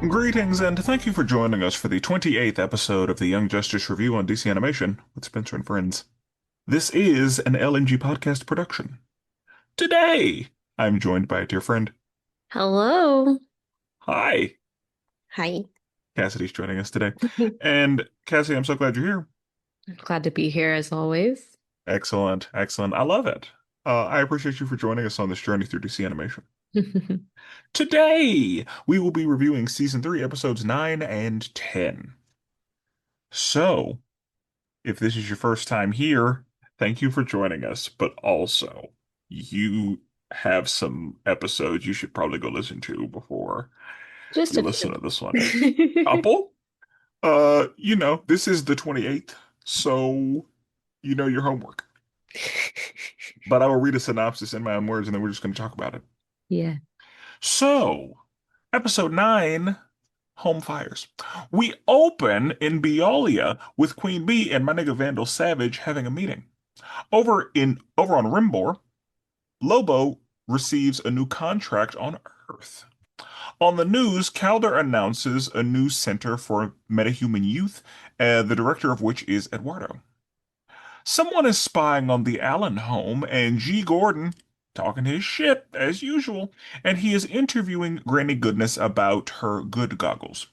Greetings, and thank you for joining us for the 28th episode of the Young Justice Review on DC Animation with Spencer and Friends. This is an LMG Podcast Production. Today, I'm joined by a dear friend. Hello. Hi, Hi. Cassidy's joining us today. And Cassidy, I'm so glad you're here. I'm glad to be here as always. Excellent, excellent. I love it. I appreciate you for joining us on this journey through DC Animation. Today, we will be reviewing Season 3, Episodes 9 and 10. So, if this is your first time here, thank you for joining us. But also, you have some episodes you should probably go listen to before Just you a listen to this one. few. Couple? This is the 28th, so you know your homework. But I will read a synopsis in my own words, and then we're just going to talk about it. Yeah. So, Episode 9, Home Fires. We open in Biolia with Queen Bee and my nigga Vandal Savage having a meeting. Over on Rimbor, Lobo receives a new contract on Earth. On the news, Calder announces a new center for metahuman youth, the director of which is Eduardo. Someone is spying on the Allen home, and G. Gordon talking his shit as usual, and he is interviewing Granny Goodness about her good goggles.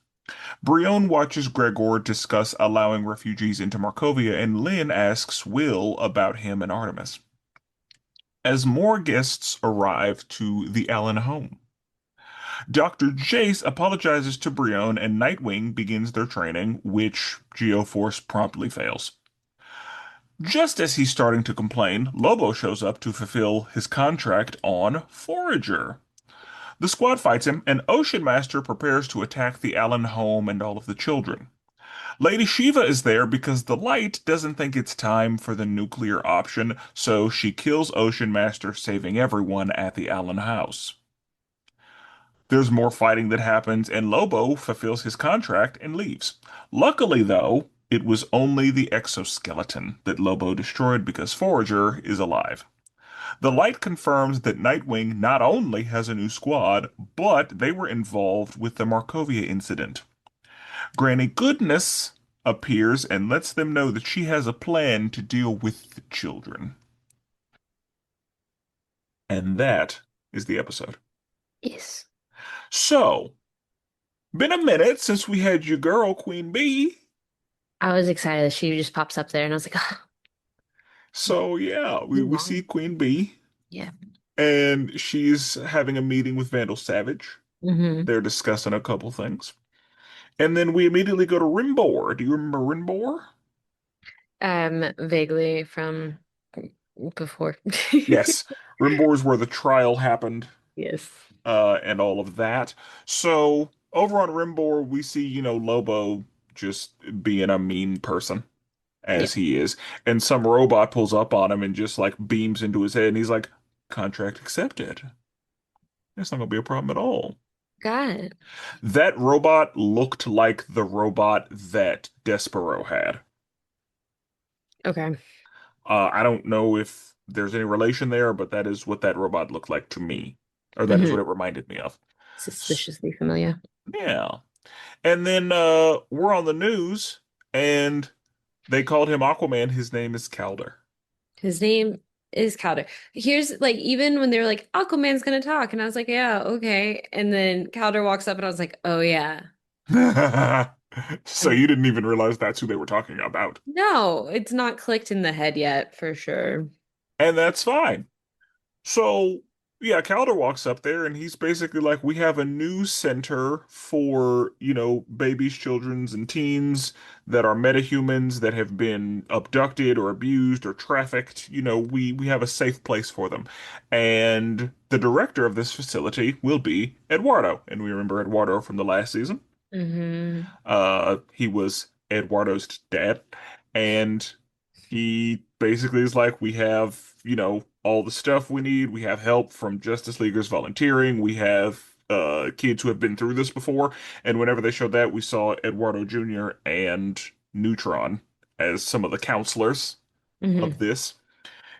Brion watches Gregor discuss allowing refugees into Markovia, and Lynn asks Will about him and Artemis. As more guests arrive to the Allen home, Dr. Jace apologizes to Brion, and Nightwing begins their training, which Geoforce promptly fails. Just as he's starting to complain, Lobo shows up to fulfill his contract on Forager. The squad fights him, and Ocean Master prepares to attack the Allen home and all of the children. Lady Shiva is there because the Light doesn't think it's time for the nuclear option, so she kills Ocean Master, saving everyone at the Allen house. There's more fighting that happens, and Lobo fulfills his contract and leaves. Luckily, though, it was only the exoskeleton that Lobo destroyed because Forager is alive. The Light confirms that Nightwing not only has a new squad, but they were involved with the Markovia incident. Granny Goodness appears and lets them know that she has a plan to deal with the children. And that is the episode. Yes. So, been a minute since we had your girl, Queen Bee. I was excited that she just pops up there and I was like, oh, So, yeah, too we see long. Queen Bee, Yeah. and she's having a meeting with Vandal Savage. hmm They're discussing a couple things. And then we immediately go to Rimbor. Do you remember Rimbor? Vaguely from before. Yes. Rimbor is where the trial happened, Yes. and all of that. So over on Rimbor, we see, Lobo just being a mean person, Yeah. as he is. And some robot pulls up on him and just like beams into his head, and he's like, contract accepted. That's not gonna be a problem at all. Got it. That robot looked like the robot that Despero had. Okay. I don't know if there's any relation there, but that is what that robot looked like to me, or that is hmm what it reminded me of. Suspiciously familiar. Yeah. And then we're on the news, and they called him Aquaman. His name is Calder. His name is Calder. Here's like even when they were like, Aquaman's gonna talk, and I was like, yeah, okay. And then Calder walks up and I was like, oh yeah. So you didn't even realize that's who they were talking about. No, it's not clicked in the head yet, for sure. And that's fine. So, yeah, Calder walks up there and he's basically like, we have a new center for, babies, children's, and teens that are metahumans that have been abducted or abused or trafficked. We have a safe place for them. And the director of this facility will be Eduardo. And we remember Eduardo from the last season. hmm He was Eduardo's dad. And he basically is like, we have, all the stuff we need. We have help from Justice Leaguers volunteering. We have kids who have been through this before. And whenever they showed that, we saw Eduardo Jr. and Neutron as some of the counselors of hmm this.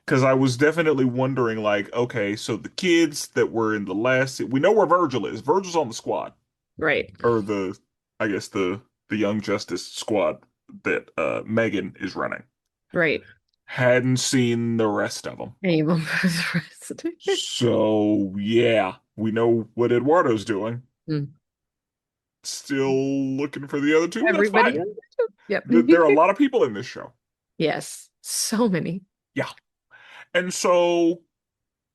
Because I was definitely wondering, like, okay, so the kids that were in the last, we know where Virgil is. Virgil's on the squad. Right. or I guess the Young Justice Squad that Megan is running. Right. Hadn't seen the rest of them. Able was arrested. So, yeah, we know what Eduardo's doing. Mm. Still looking for the other two. That's Everybody fine. else? Yep. There are a lot of people in this show. Yes. So many. Yeah. And so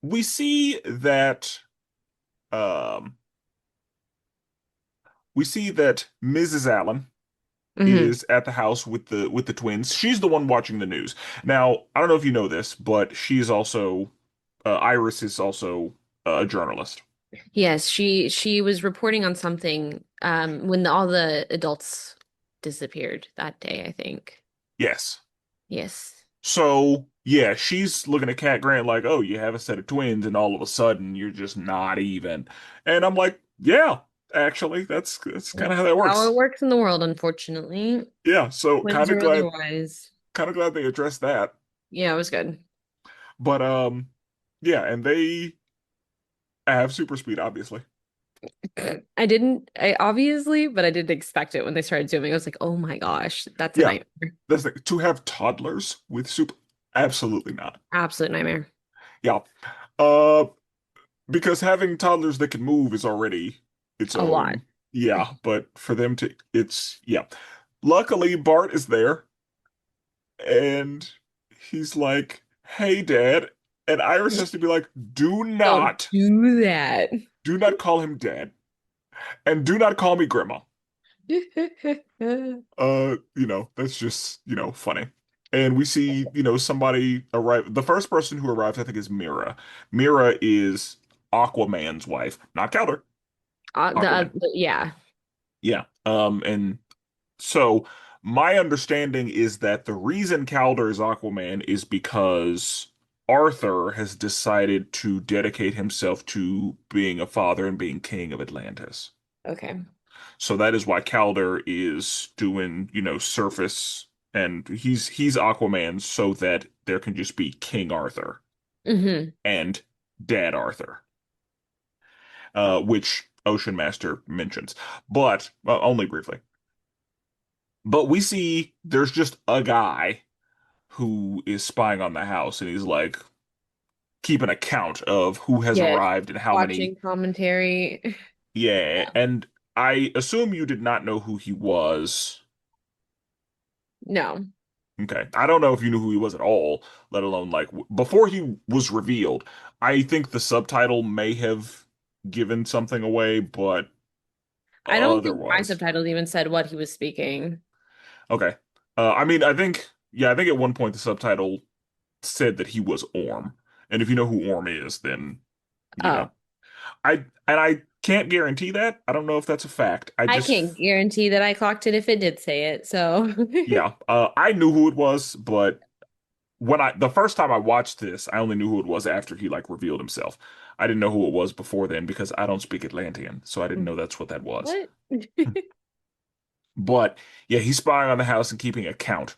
we see that um Mrs. Allen Hmm. is at the house with the twins. She's the one watching the news. Now, I don't know if you know this, but she's also Iris is also a journalist. Yes, she was reporting on something when all the adults disappeared that day, I think. Yes. Yes. So, yeah, she's looking at Cat Grant like, "Oh, you have a set of twins and all of a sudden you're just not even." And I'm like, "Yeah, actually, that's kind of how That's that how works." it works in the world, unfortunately. Yeah, so Twins or otherwise. kind of glad they addressed that. Yeah, it was good. But yeah, and they have super speed obviously. I obviously, but I didn't expect it when they started zooming. I was like, oh my gosh, that's a Yeah. nightmare. That's the, to have toddlers with super absolutely not. Absolute nightmare. Yeah. Uh because having toddlers that can move is already its A lot. own. Yeah, but for them to it's yeah. Luckily Bart is there and he's like, "Hey Dad." And Iris has to be like, Don't do that." do not call him Dad. And do not call me Grandma." That's just, funny. And we see, somebody arrive. The first person who arrives, I think, is Mira. Mira is Aquaman's wife, not Calder, Aquaman. Yeah. Yeah. And so my understanding is that the reason Calder is Aquaman is because Arthur has decided to dedicate himself to being a father and being king of Atlantis. Okay. So that is why Calder is doing, surface and he's Aquaman so that there can just be King Arthur Hmm. and Dad Arthur, which Ocean Master mentions, but well, only briefly. But we see there's just a guy who is spying on the house and he's like keeping a count of who has Yeah. arrived and how many. Watching commentary. Yeah, Yeah. and I assume you did not know who he was. No, Okay. I don't know if you knew who he was at all, let alone like before he was revealed. I think the subtitle may have given something away, but I don't think my otherwise. subtitles even said what he was speaking. Okay. I mean, I think at one point the subtitle said that he was Orm. And if you know who Orm is, then, you Oh, know. I can't guarantee that. I don't know if that's a fact. I can't guarantee that I clocked it if it did say it. So, Yeah, I knew who it was, but the first time I watched this, I only knew who it was after he like revealed himself. I didn't know who it was before then because I don't speak Atlantean, so I didn't know that's what that was. what? But yeah, he's spying on the house and keeping a count.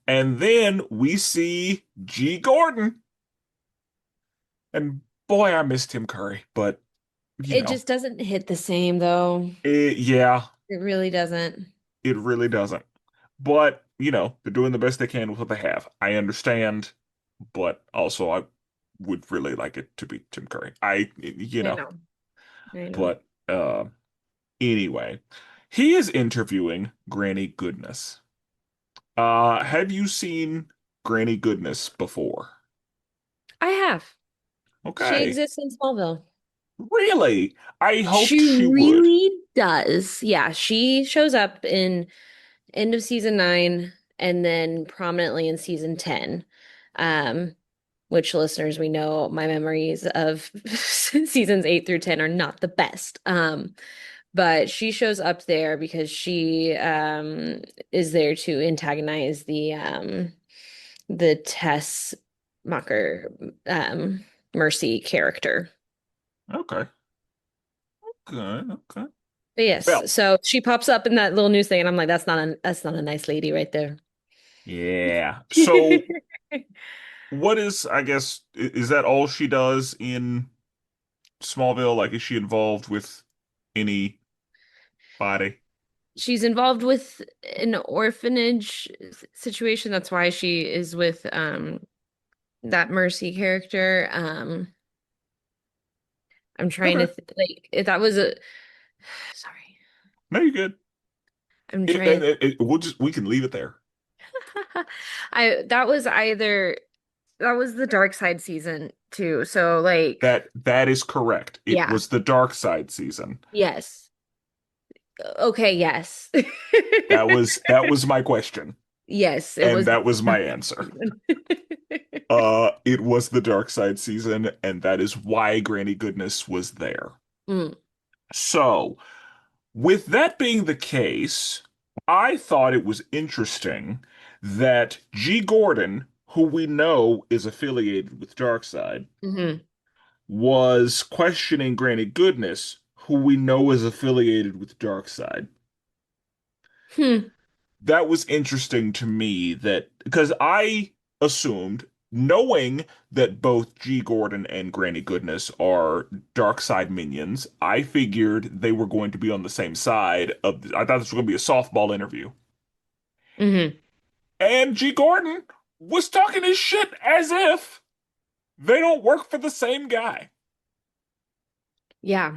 And then we see G. Gordon, and boy, I missed Tim Curry, but you It know, just doesn't hit the same though. yeah, It really doesn't. it really doesn't. But they're doing the best they can with what they have. I understand, but also I would really like it to be Tim Curry. I know. I know. But anyway, he is interviewing Granny Goodness. Have you seen Granny Goodness before? I have. She Okay. exists in Smallville. Really? I hoped She she would. really does. Yeah, she shows up in end of season 9 and then prominently in season 10. Um, which listeners, we know my memories of seasons 8 through 10 are not the best. But she shows up there because she is there to antagonize the Tess Mocker Mercy character. Okay. Good. Okay. But Well, yes, so she pops up in that little news thing, and I'm like, that's not a nice lady right there. yeah. So what is, I guess, is that all she does in Smallville? Like, is she involved with any? Body. She's involved with an orphanage situation. That's why she is with that Mercy character. I'm trying to Okay. th like if that was a sorry. No, you're good. I'm It, trying and it, it- we'll just we can leave it there. I that was either that was the Dark Side season too. So like That is correct. It yeah. was the dark side season. Yes. Okay, yes. That was my question, Yes, it and was the that was my Dark Side answer. season. It was the dark side season, and that is why Granny Goodness was there. Mm, So, with that being the case, I thought it was interesting that G. Gordon, who we know is affiliated with Darkseid, hmm was questioning Granny Goodness, who we know is affiliated with Darkseid. Hmm. That was interesting to me that because I assumed, knowing that both G. Gordon and Granny Goodness are Darkseid minions, I figured they were going to be on the same side of I thought this was going to be a softball interview. hmm And G. Gordon was talking his shit as if they don't work for the same guy. Yeah.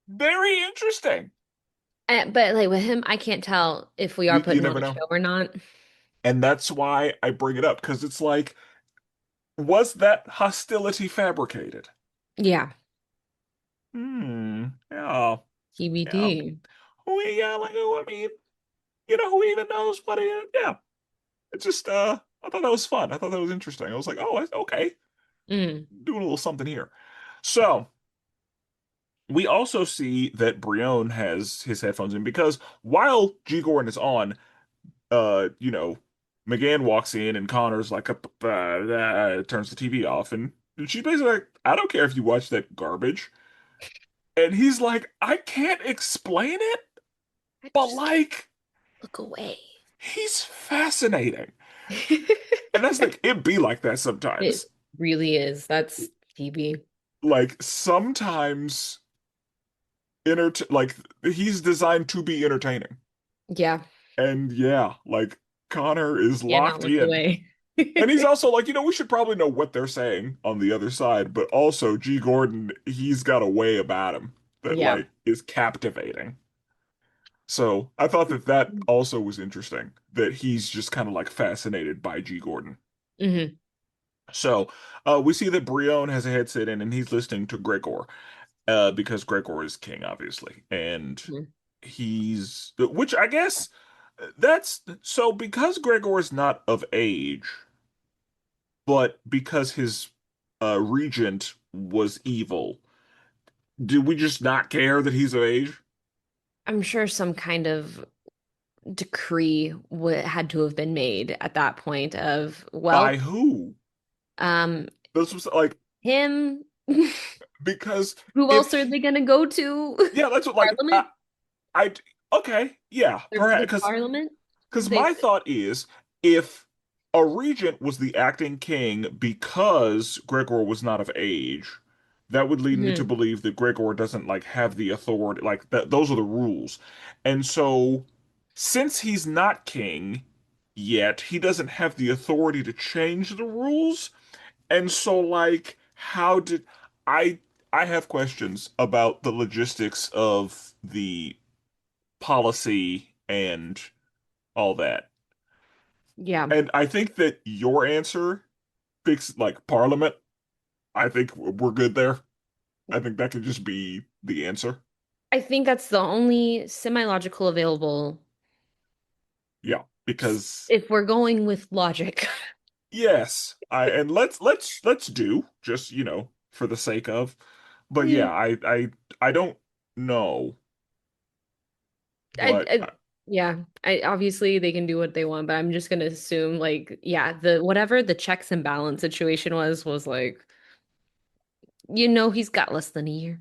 Very interesting. But like with him, I can't tell if we are You putting on never a know. show or not. And that's why I bring it up, because it's like, was that hostility fabricated? Yeah. Yeah. Yeah. TBD. Yeah, like, I mean, who even knows what it, yeah. It's just, I thought that was fun. I thought that was interesting. I was like, oh, okay, Mm. doing a little something here. So, we also see that Brion has his headphones in because while G. Gordon is on, uh, you know, McGann walks in and Connor's like, turns the TV off. And she's basically like, I don't care if you watch that garbage. And he's like, I can't explain it, I but just can't like, look away. he's fascinating. And that's like, it be like that It sometimes. really is. That's TB. Like, sometimes, like, he's designed to be entertaining. Yeah. And yeah, like, Connor is Cannot locked look in. away. And he's also like, we should probably know what they're saying on the other side, but also G. Gordon, he's got a way about him that Yeah. like is captivating. So I thought that also was interesting, that he's just kind of like fascinated by G. Gordon. hmm So we see that Brion has a headset in and he's listening to Gregor, because Gregor is king, obviously. And which I guess that's so because Gregor is not of age, but because his regent was evil, do we just not care that he's of age? I'm sure some kind of decree had to have been made at that point of, By well, who? um, This was like him. because Who else are if they gonna go to? yeah, that's what like Parliament? I okay, yeah, perhaps His parliament? because They my thought is if a regent was the acting king because Gregor was not of age, that would lead me to Mhm. believe that Gregor doesn't like have the authority, like that those are the rules. And so since he's not king yet, he doesn't have the authority to change the rules. And so like how did I I have questions about the logistics of the policy and all that. Yeah. And I think that your answer fix like Parliament. I think we're good there. I think that could just be the answer. I think that's the only semi-logical available Yeah, because if we're going with logic. yes, I and let's do just, for the sake of. But Yeah. yeah, I don't know, I, but I yeah, I obviously they can do what they want, but I'm just gonna assume like yeah, the whatever the checks and balance situation was like he's got less than a year.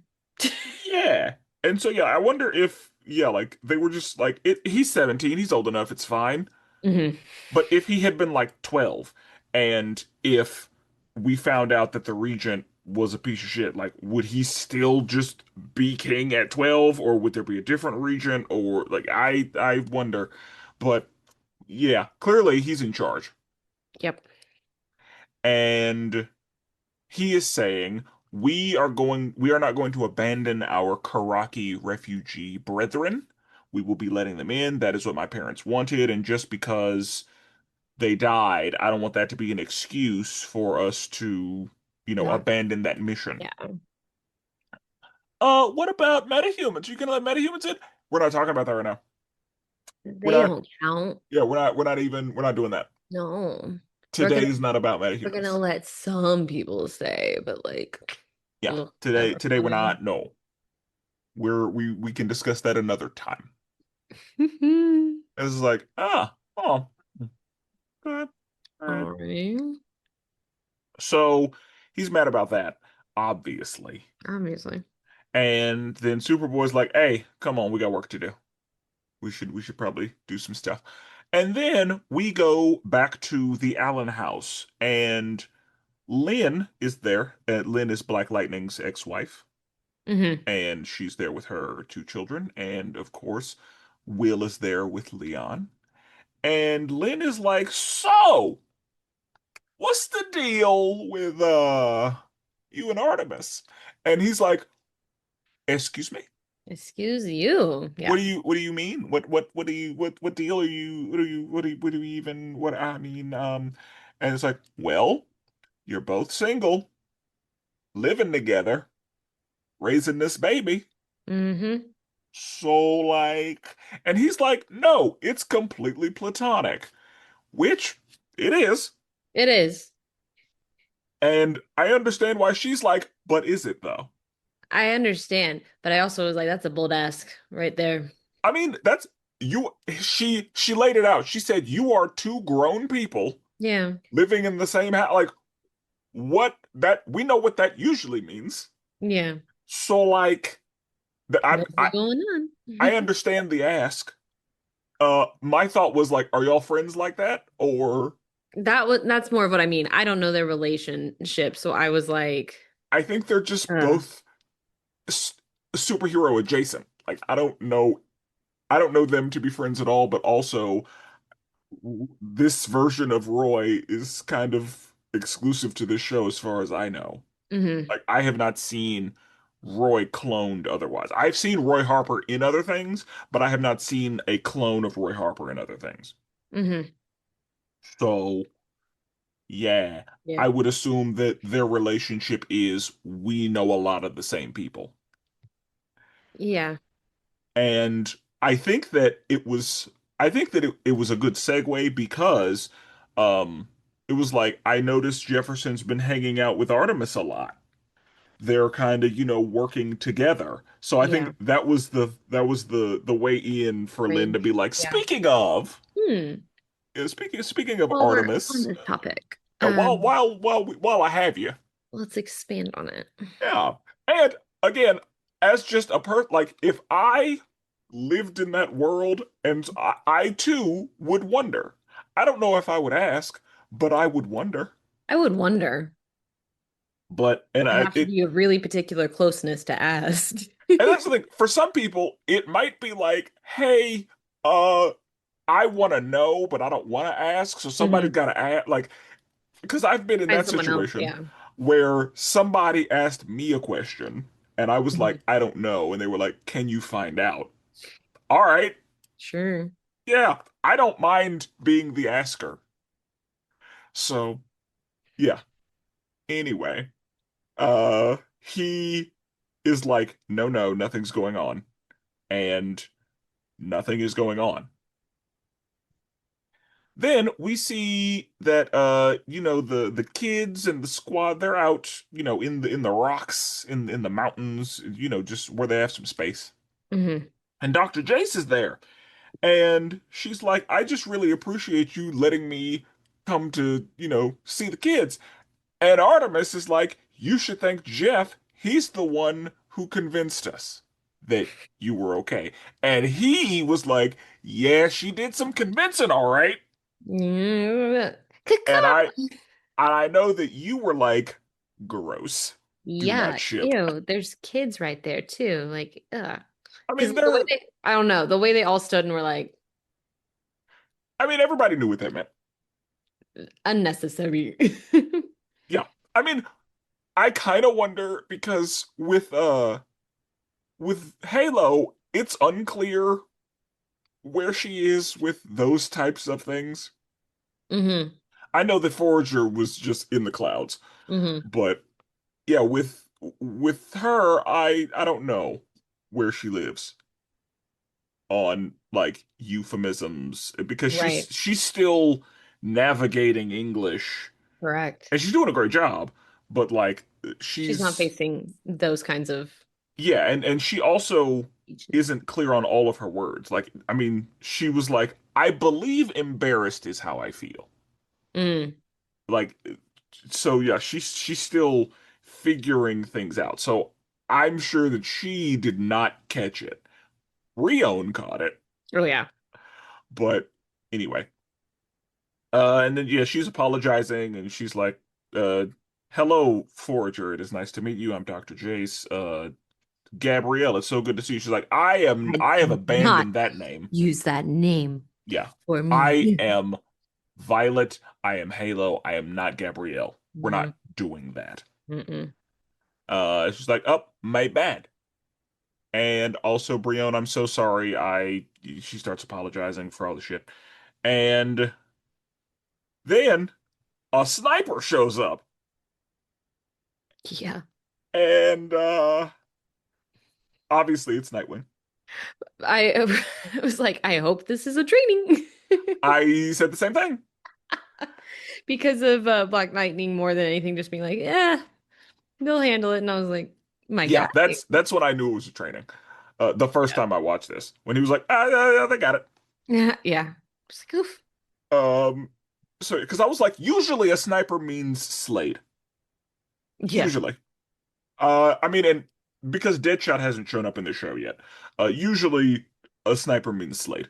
yeah. And so yeah, I wonder if yeah, like they were just like he's 17, he's old enough, it's fine. hmm But if he had been like 12, and if we found out that the regent was a piece of shit, like would he still just be king at 12, or would there be a different regent, or like I wonder. But yeah, clearly he's in charge. Yep. And he is saying we are not going to abandon our Karaki refugee brethren. We will be letting them in. That is what my parents wanted, and just because they died, I don't want that to be an excuse for us to, Not, abandon that mission. yeah. What about metahumans? You can let metahumans in? We're not talking about that right now. We're They not, don't count. yeah, we're not doing that. No. We're gonna Today's not about we're gonna metahumans. let some people stay, but like, Yeah, ugh, today we're everyone. not. No, we can discuss that another time. It's like, oh, good. All right. All right. So he's mad about that, obviously. Obviously. And then Superboy's like, hey, come on, we got work to do. We should probably do some stuff. And then we go back to the Allen house, and Lynn is there. Lynn is Black Lightning's ex-wife, Hmm. and she's there with her two children. And of course, Will is there with Leon. And Lynn is like, so, what's the deal with you and Artemis? And he's like, excuse me? Excuse you. Yeah. What do you mean? What do you what deal are you what do you even what I mean and it's like, well, you're both single, living together, raising this baby. Hmm. So like, and he's like, no, it's completely platonic, which it is. It is. And I understand why she's like, but is it though? I understand, but I also was like, that's a bold ask right there. I mean, that's you she laid it out. She said you are two grown people Yeah. living in the same house. Like what that we know what that usually means. Yeah. So like What's going on? I understand the ask. My thought was like, are y'all friends like that? Or That's more of what I mean. I don't know their relationship, so I was like, I think they're just uh, both s superhero adjacent. Like I don't know them to be friends at all, but also this version of Roy is kind of exclusive to this show as far as I know. hmm Like I have not seen Roy cloned otherwise. I've seen Roy Harper in other things, but I have not seen a clone of Roy Harper in other things. hmm So, yeah, Yeah. I would assume that their relationship is we know a lot of the same people. Yeah. And I think that it was a good segue because um it was like I noticed Jefferson's been hanging out with Artemis a lot. They're kind of, working together. So I Yeah. think that was the way in for Lynn to Range. be like, Yeah. speaking of, Hmm. speaking of Well, we're on Artemis, this topic. while I have you, Let's expand on it. yeah, and again, as just a like if I lived in that world, and I too would wonder. I don't know if I would ask, but I would wonder. I would wonder. But and I'd I have to it be a really particular closeness to ask. and that's the thing. For some people, it might be like, hey, uh, I want to know, but I don't want to ask. So somebody's Hmm. got to ask. Like, because I've been in Find that someone else. situation Yeah. where somebody asked me a question, and I was Mhm. like, I don't know, and they were like, can you find out? All right, Sure. yeah, I don't mind being the asker. So yeah. Anyway, he is like, no, no, nothing's going on, and nothing is going on. Then we see that the kids and the squad they're out, in the rocks in the mountains, just where they have some space. Hmm. And Dr. Jace is there. And she's like, "I just really appreciate you letting me come to, see the kids." And Artemis is like, "You should thank Jeff. He's the one who convinced us that you were okay." And he was like, "Yeah, she did some convincing, all right." Yeah. And Caca. I know that you were like, gross. Do not Yeah, ship. ew, there's kids right there too. Like, ugh. I Because mean, the way they're. I don't know, the way they all stood and were like, I mean, everybody knew what that meant. unnecessary. Yeah. I mean, I kind of wonder because with Halo, it's unclear where she is with those types of things. Hmm. I know that Forager was just in the clouds, Hmm. but yeah, with her, I don't know where she lives on like euphemisms because Right. she's still navigating English Correct. and she's doing a great job, but like She's not she's facing those kinds of yeah, and she also teachings. isn't clear on all of her words. Like, I mean, she was like, I believe embarrassed is how I feel. Mm. Like, so yeah, she's still figuring things out. So I'm sure that she did not catch it. Rion caught it, Oh yeah. but anyway. And then yeah, she's apologizing and she's like, hello, Forager. It is nice to meet you. I'm Dr. Jace. Gabrielle, it's so good to see you. She's like, I I have cannot abandoned that name. use that name Yeah. for I me. am Violet. I am Halo. I am not Gabrielle. We're Mhm. not doing that. Mm-mm. She's like, oh, my bad. And also, Brienne, I'm so sorry. She starts apologizing for all the shit. And then a sniper shows up. Yeah. And obviously it's Nightwing. I was like, I hope this is a training I said the same thing. because of Black Lightning more than anything, just being like, yeah, they'll handle it. And I was like, my Yeah, God. that's when I knew it was a training. The first time I watched this, when he was like, they got it. Yeah. Yeah. Just like, oof. Um, so because I was like, usually a sniper means Slade. Yeah. Usually, I mean, and because Deadshot hasn't shown up in the show yet, usually a sniper means Slade.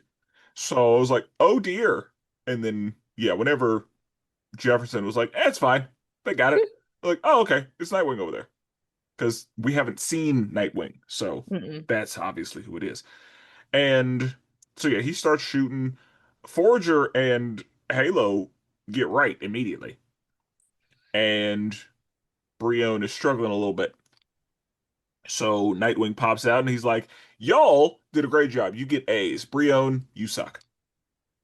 So I was like, oh dear. And then yeah, whenever Jefferson was like, it's fine, they got it. Like, oh okay, it's Nightwing over there because we haven't seen Nightwing, so Mm-mm. that's obviously who it is. And so yeah, he starts shooting. Forager and Halo get right immediately. And Brion is struggling a little bit. So Nightwing pops out and he's like, y'all did a great job. You get A's. Brion, you suck.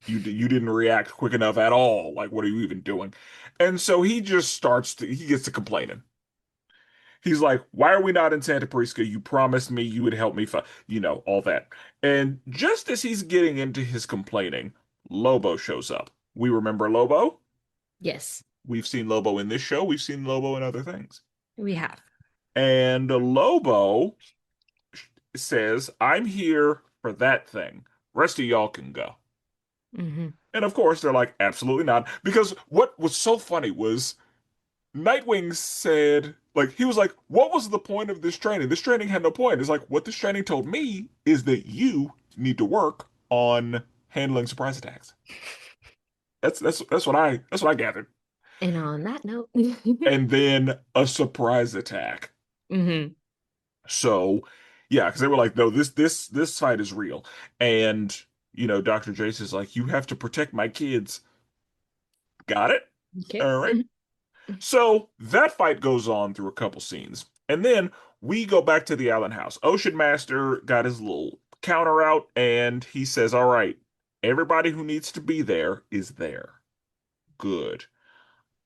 You didn't react quick enough at all. Like, what are you even doing? And so he just he gets to complaining. He's like, why are we not in Santa Prisca? You promised me you would help me, all that. And just as he's getting into his complaining, Lobo shows up. We remember Lobo? Yes, We've seen Lobo in this show. We've seen Lobo in other things. we have. And Lobo says, I'm here for that thing. Rest of y'all can go. Hmm. And of course, they're like, absolutely not. Because what was so funny was Nightwing said, like, he was like, what was the point of this training? This training had no point. It's like, what this training told me is that you need to work on handling surprise attacks. That's what I gathered. And on that note, And then a surprise attack. hmm. So, yeah, because they were like, no, this fight is real. And, Dr. Jace is like, you have to protect my kids. Got it? Okay. All right. So that fight goes on through a couple scenes. And then we go back to the Allen house. Ocean Master got his little counter out and he says, all right, everybody who needs to be there is there. Good.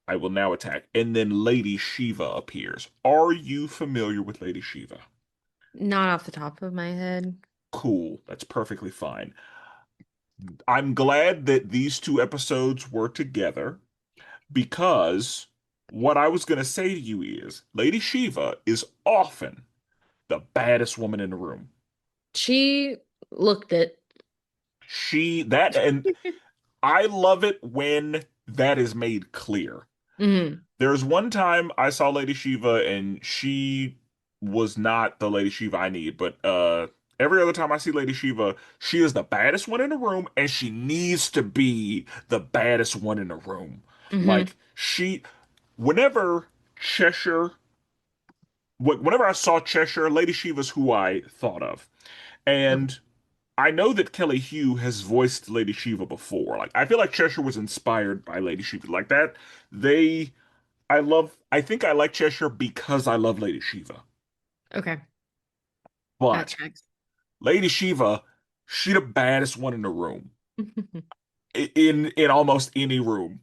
I will now attack. And then Lady Shiva appears. Are you familiar with Lady Shiva? Not off the top of my head. Cool. That's perfectly fine. I'm glad that these two episodes were together because what I was going to say to you is Lady Shiva is often the baddest woman in the room. She looked it. And I love it when that is made clear. Hmm. There's one time I saw Lady Shiva and she was not the Lady Shiva I need, but every other time I see Lady Shiva, she is the baddest one in the room and she needs to be the baddest one in the room. Hmm. Like whenever Cheshire whenever I saw Cheshire, Lady Shiva's who I thought of. Okay. And I know that Kelly Hu has voiced Lady Shiva before. Like I feel like Cheshire was inspired by Lady Shiva. Like that, they I think I like Cheshire because I love Lady Shiva. Okay. That But checks. Lady Shiva, she the baddest one in the room. In almost any room.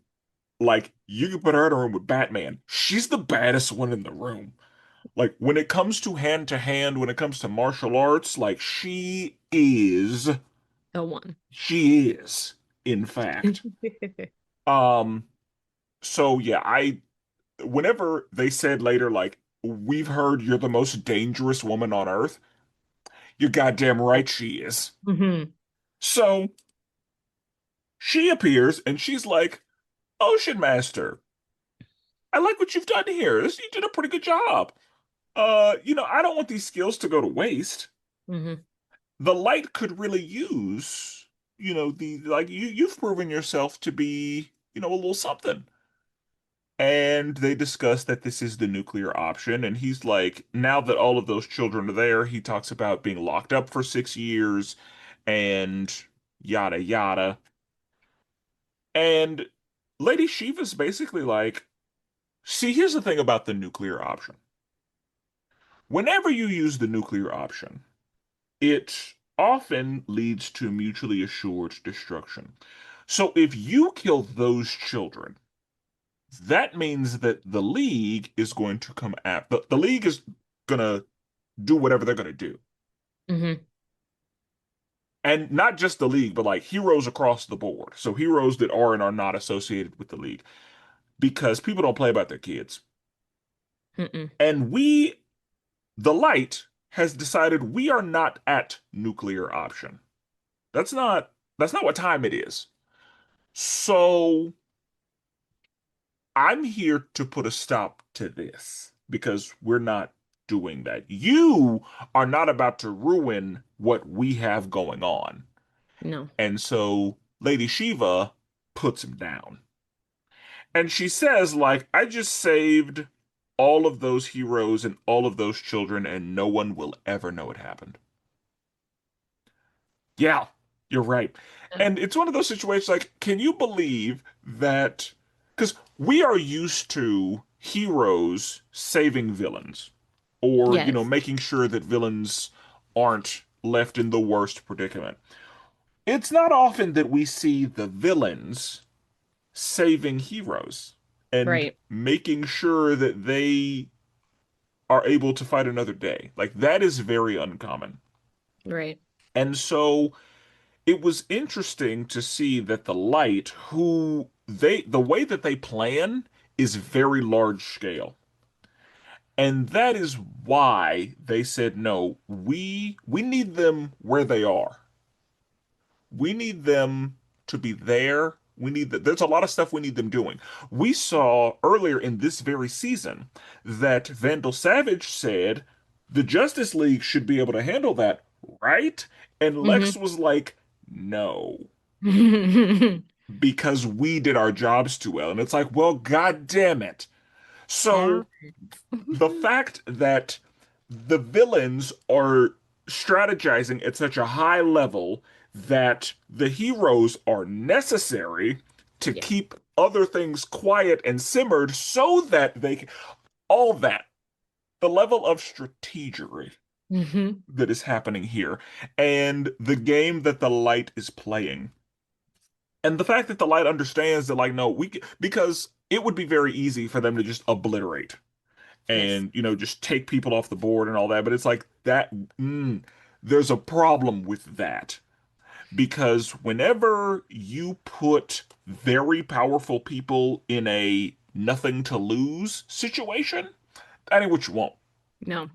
Like you can put her in a room with Batman. She's the baddest one in the room. Like when it comes to hand, when it comes to martial arts, like The one. she is, in fact. Um, so yeah, whenever they said later, like, we've heard you're the most dangerous woman on Earth, you're goddamn right she is. Hmm. So she appears and she's like, Ocean Master, I like what you've done here. You did a pretty good job. I don't want these skills to go to waste. Hmm. The light could really use, the like you've proven yourself to be, a little something. And they discuss that this is the nuclear option. And he's like, now that all of those children are there, he talks about being locked up for 6 years and yada yada. And Lady Shiva's basically like, see, here's the thing about the nuclear option. Whenever you use the nuclear option, it often leads to mutually assured destruction. So if you kill those children, that means that the League is going to come at the League is gonna do whatever they're gonna do. Hmm. And not just the League, but like heroes across the board. So heroes that are and are not associated with the League. Because people don't play about their kids. Mm-mm. And the Light, has decided we are not at nuclear option. That's not what time it is. So I'm here to put a stop to this because we're not doing that. You are not about to ruin what we have going on. No. And so Lady Shiva puts him down. And she says, like, I just saved all of those heroes and all of those children, and no one will ever know it happened. Yeah, you're right. Yeah. And it's one of those situations like, can you believe that? Because we are used to heroes saving villains or, Yes. making sure that villains aren't left in the worst predicament. It's not often that we see the villains saving heroes and Right. making sure that they are able to fight another day. Like, that is very uncommon. Right. And so it was interesting to see that the light the way that they plan is very large scale. And that is why they said no, we need them where they are. We need them to be there. There's a lot of stuff we need them doing. We saw earlier in this very season that Vandal Savage said the Justice League should be able to handle that, right? And Lex Hmm. was like, no, because we did our jobs too well. And it's like, well, God damn it. So Happens. the fact that the villains are strategizing at such a high level that the heroes are necessary to Yeah. keep other things quiet and simmered so that all that, the level of strategery Hmm. that is happening here and the game that the light is playing. And the fact that the light understands that, like, no, because it would be very easy for them to just obliterate Yes. and, just take people off the board and all that. But it's like that, there's a problem with that because whenever you put very powerful people in a nothing to lose situation, that ain't what you want. No.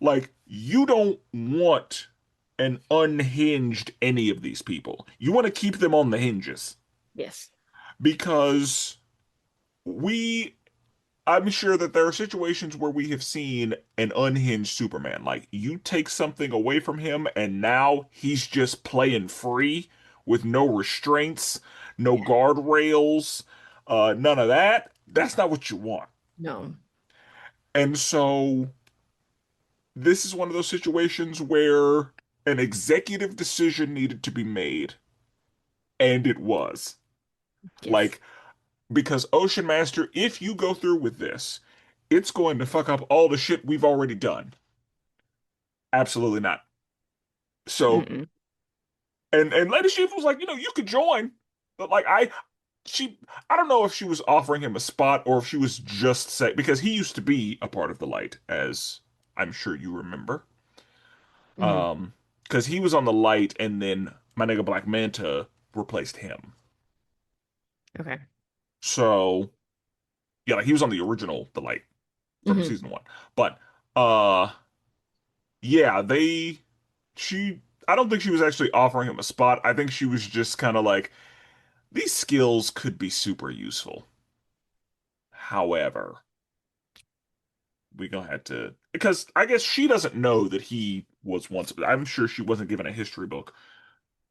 Like, you don't want an unhinged any of these people. You want to keep them on the hinges Yes. because we I'm sure that there are situations where we have seen an unhinged Superman. Like, you take something away from him, and now he's just playing free with no restraints, no Yeah. guardrails, none of that. That's not what you want. No. And so this is one of those situations where an executive decision needed to be made, and it was. Yes. Like, because Ocean Master, if you go through with this, it's going to fuck up all the shit we've already done. Absolutely not. So, Mm-mm. and Lady Shiva was like, you could join, but like she, I don't know if she was offering him a spot or if she was just saying because he used to be a part of the light, as I'm sure you remember. Hmm. Um, because he was on the light, and then my nigga Black Manta replaced him. Okay. So yeah, like he was on the original The Light from Hmm. season one. But uh yeah, she I don't think she was actually offering him a spot. I think she was just kind of like these skills could be super useful. However, we gonna have to because I guess she doesn't know that he was once. I'm sure she wasn't given a history book.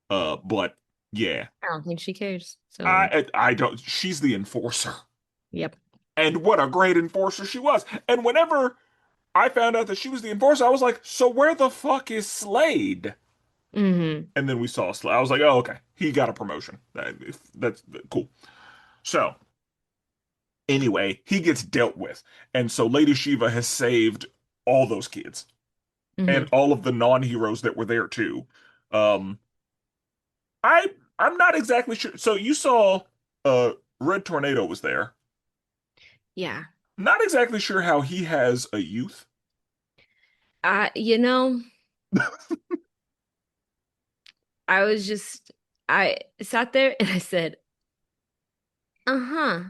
But yeah, I don't think she cares. So, I don't. She's the enforcer, yep. and what a great enforcer she was. And whenever I found out that she was the enforcer, I was like, so where the fuck is Slade? Hmm. And then we saw Slade. I was like, oh, okay, he got a promotion. That's cool. So anyway, he gets dealt with, and so Lady Shiva has saved all those kids and Hmm. all of the non-heroes that were there too. Um, I I'm not exactly sure. So you saw Red Tornado was there. Yeah. Not exactly sure how he has a youth. You know, I was just, I sat there and I said, uh-huh,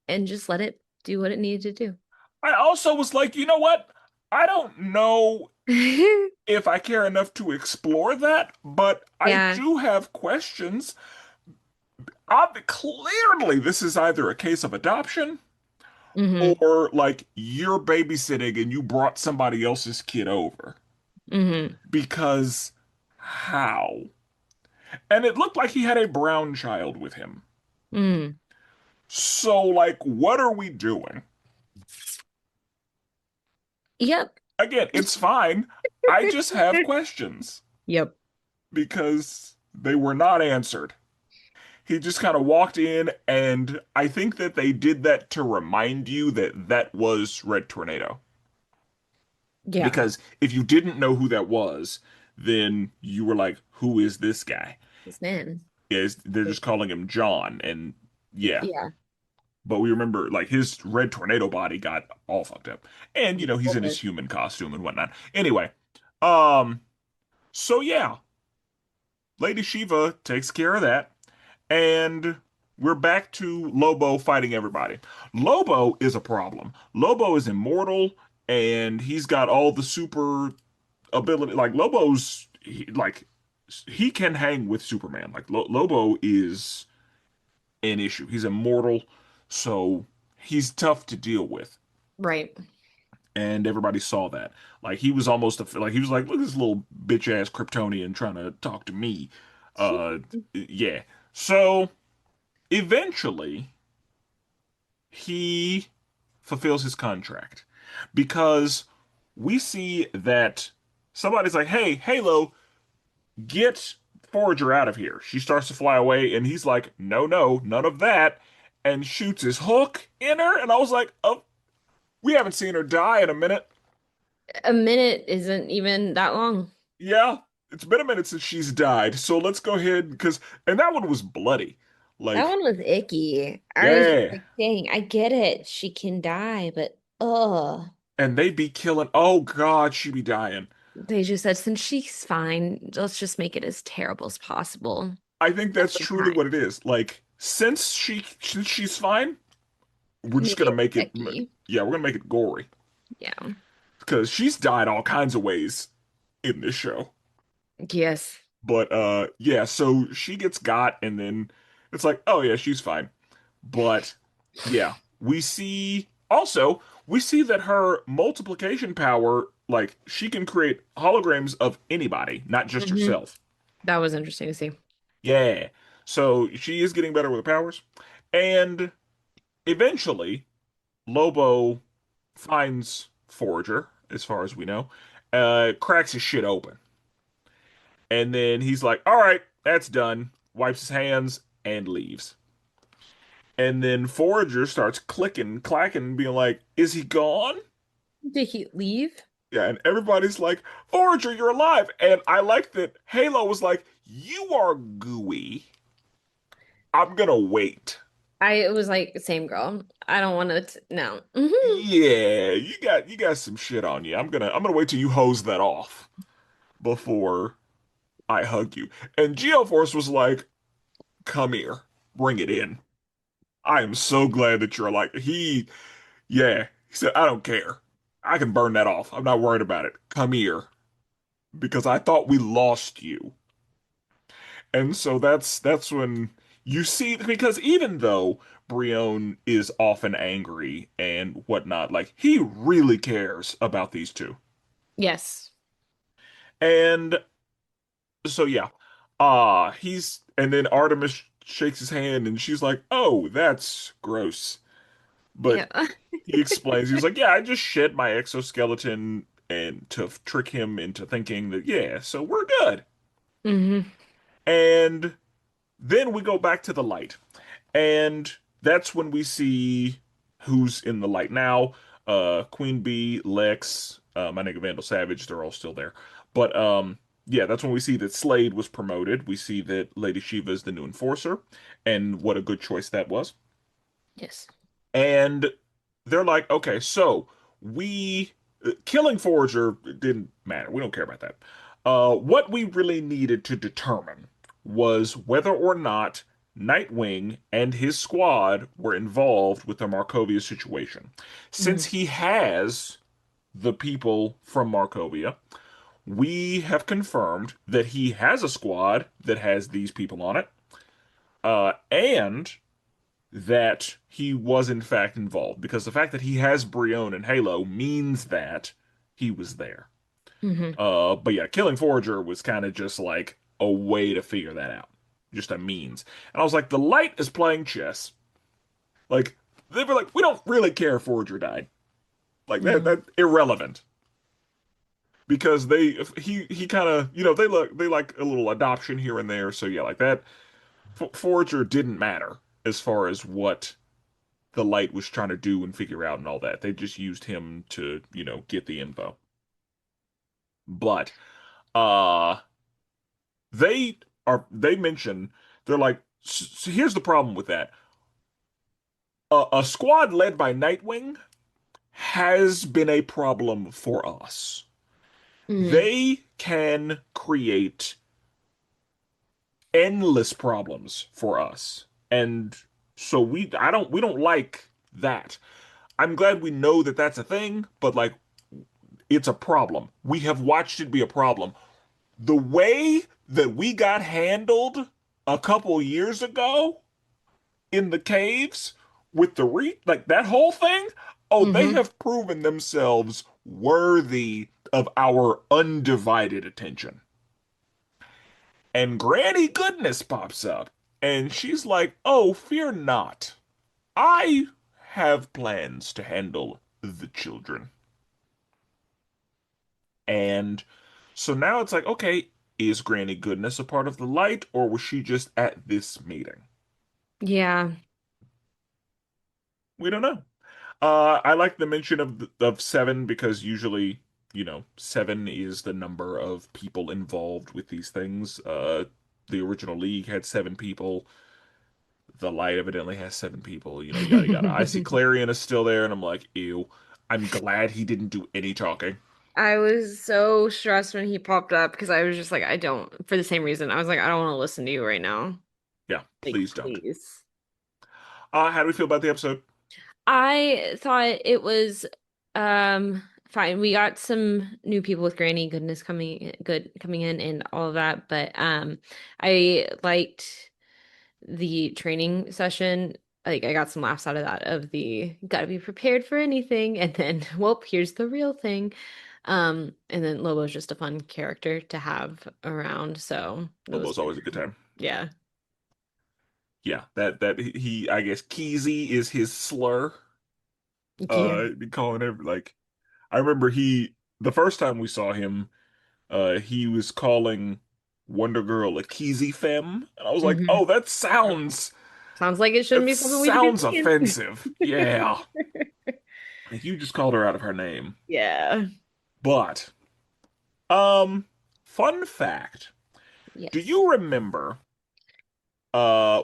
and just let it do what it needed to I also was like, you know what? I don't know do. if I care enough to explore that, but I Yeah. do have questions. Clearly, this is either a case of adoption Hmm. or like you're babysitting and you brought somebody else's kid over. Hmm. Because how? And it looked like he had a brown child with him. Mm. So, like, what are we doing? Yep. Again, it's fine. I just have questions Yep. because they were not answered. He just kind of walked in, and I think that they did that to remind you that that was Red Tornado. Yeah. Because if you didn't know who that was, then you were like, who is this guy? This man. Is they're just calling him John, and yeah. Yeah. But we remember like his Red Tornado body got all fucked up. And he's in his human costume and whatnot. Anyway, um, so yeah, Lady Shiva takes care of that. And we're back to Lobo fighting everybody. Lobo is a problem. Lobo is immortal and he's got all the super ability. Like he can hang with Superman. Like Lobo is an issue. He's immortal, so he's tough to deal with. Right. And everybody saw that. Like he was almost like he was like, look at this little bitch ass Kryptonian trying to talk to me. Uh, yeah. So eventually he fulfills his contract because we see that somebody's like, "Hey, Halo, get Forager out of here." She starts to fly away, and he's like, "No, no, none of that," and shoots his hook in her. And I was like, "Oh, we haven't seen her die in a minute." A minute isn't even that long. Yeah, it's been a minute since she's died, so let's go ahead because and that one was bloody. That Like, one was icky. I was just yeah. like, dang, I get it. She can die, but And they be killing. Oh God, she be dying. they just said since she's fine, let's just make it as terrible as possible I think that's every truly time. what it is. Like, since she's fine, we're just Make gonna it make it. icky. Yeah, we're gonna make it gory Yeah. because she's died all kinds of ways in this show. Yes. But yeah, so she gets got, and then it's like, oh yeah, she's fine. But yeah, we see that her multiplication power, like she can create holograms of anybody, not just Hmm. herself. That was interesting to see. Yeah. So she is getting better with her powers. And eventually, Lobo finds Forager as far as we know, cracks his shit open. And then he's like, all right, that's done. Wipes his hands and leaves. And then Forager starts clicking, clacking, being like, is he gone? Did he leave? Yeah, and everybody's like, Forager, you're alive. And I like that Halo was like, you are gooey. I'm gonna wait. I was like, same girl. I don't want to. No. Hmm. Yeah, you got some shit on you. I'm gonna wait till you hose that off before I hug you. And Geoforce was like, come here, bring it in. I am so glad that you're like yeah. He said, I don't care. I can burn that off. I'm not worried about it. Come here. Because I thought we lost you. And so that's when you see because even though Brion is often angry and whatnot, like he really cares about these two. Yes. And so yeah. He's and then Artemis shakes his hand and she's like, "Oh, that's gross." But Yeah. he explains, he's like, "Yeah, I just shed my exoskeleton and to trick him into thinking that yeah, so we're good." Hmm. And then we go back to the light. And that's when we see who's in the light now. Queen Bee, Lex, my nigga Vandal Savage, they're all still there. But yeah, that's when we see that Slade was promoted. We see that Lady Shiva is the new enforcer, and what a good choice that was. Yes. And they're like, okay, so we killing Forager didn't matter. We don't care about that. What we really needed to determine was whether or not Nightwing and his squad were involved with the Markovia situation. Hmm. Since he has the people from Markovia, we have confirmed that he has a squad that has these people on it, and that he was in fact involved because the fact that he has Brion and Halo means that he was there. Hmm. But yeah, killing Forager was kind of just like a way to figure that out, just a means. And I was like, the light is playing chess. Like they were like, we don't really care if Forager died. Like Hmm. that's irrelevant because he kind of they like a little adoption here and there. So yeah, like that Forager didn't matter as far as what the light was trying to do and figure out and all that. They just used him to, get the info. But uh they mention they're like so here's the problem with that. A squad led by Nightwing has been a problem for us. Hmm. They can create endless problems for us. And so we don't like that. I'm glad we know that that's a thing, but like it's a problem. We have watched it be a problem. The way that we got handled a couple years ago in the caves with the like that whole thing, oh, they Hmm. have proven themselves worthy of our undivided attention. And Granny Goodness pops up and she's like, "Oh, fear not. I have plans to handle the children." And so now it's like, okay, is Granny Goodness a part of the light, or was she just at this meeting? Yeah. We don't know. I like the mention of seven because usually, seven is the number of people involved with these things. The original League had seven people. The light evidently has seven people. Yada yada. I see Clarion is still there, and I'm like, ew. I'm glad he didn't do any talking. I was so stressed when he popped up because I was just like, I don't, for the same reason. I was like, I don't want to listen to you right now. Yeah, Like, please don't. please. How do we feel about the episode? I thought it was fine. We got some new people with Granny Goodness coming in and all of that, but I liked the training session. Like I got some laughs out of that of the gotta be prepared for anything and then well, here's the real thing. And then Lobo's just a fun character to have around, so it was Lobo's good always a for good him. time. Yeah. Yeah, that he I guess Keezy is his slur. Yeah. Be calling every like I remember the first time we saw him, he was calling Wonder Girl a Keezy femme, and I was like, Hmm. oh, Sounds like it shouldn't that be something we should be sounds saying. offensive. Yeah, like you just called her out of her name. Yeah. But, um, fun fact: do Yes. you remember,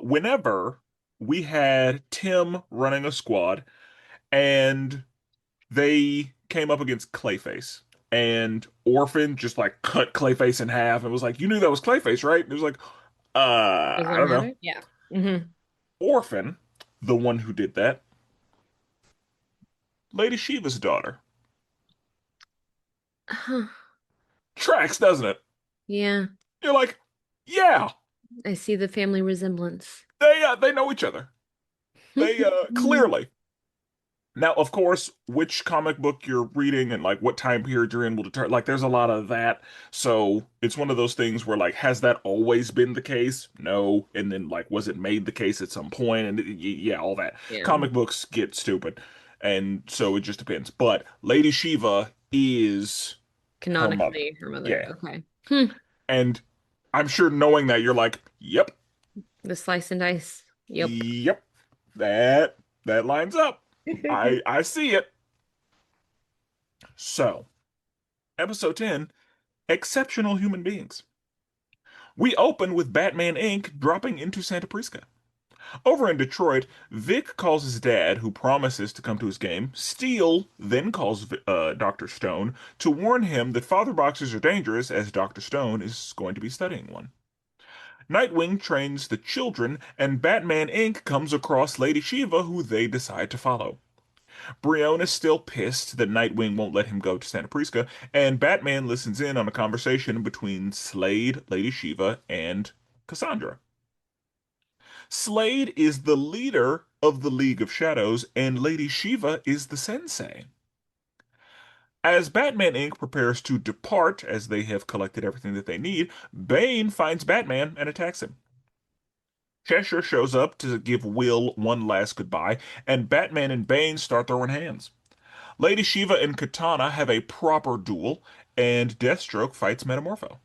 whenever we had Tim running a squad and they came up against Clayface? And Orphan just like cut Clayface in half and was like, "You knew that was Clayface, right?" And it was like, Does I not don't know. matter? Yeah. Hmm. Orphan, the one who did that, Lady Shiva's daughter. Huh. Tracks, doesn't it? Yeah. You're like, yeah, I see the family resemblance. they know each other. They clearly. Now, of course, which comic book you're reading and like what time period you're in will determine. Like, there's a lot of that. So it's one of those things where like, has that always been the case? No. And then like, was it made the case at some point? And yeah, all that. Yeah. Comic books get stupid, and so it just depends. But Lady Shiva is her mother. Canonically, her mother. Yeah, Okay. Hmm. and I'm sure knowing that you're like, yep, The slice and dice. Yep. yep, that lines up. I see it. So, episode 10. Exceptional human beings. We open with Batman Inc. dropping into Santa Prisca. Over in Detroit, Vic calls his dad, who promises to come to his game. Steel then calls Dr. Stone to warn him that father boxers are dangerous, as Dr. Stone is going to be studying one. Nightwing trains the children, and Batman Inc. comes across Lady Shiva, who they decide to follow. Brion is still pissed that Nightwing won't let him go to Santa Prisca, and Batman listens in on a conversation between Slade, Lady Shiva, and Cassandra. Slade is the leader of the League of Shadows, and Lady Shiva is the sensei. As Batman Inc. prepares to depart, as they have collected everything that they need, Bane finds Batman and attacks him. Cheshire shows up to give Will one last goodbye, and Batman and Bane start throwing hands. Lady Shiva and Katana have a proper duel, and Deathstroke fights Metamorpho.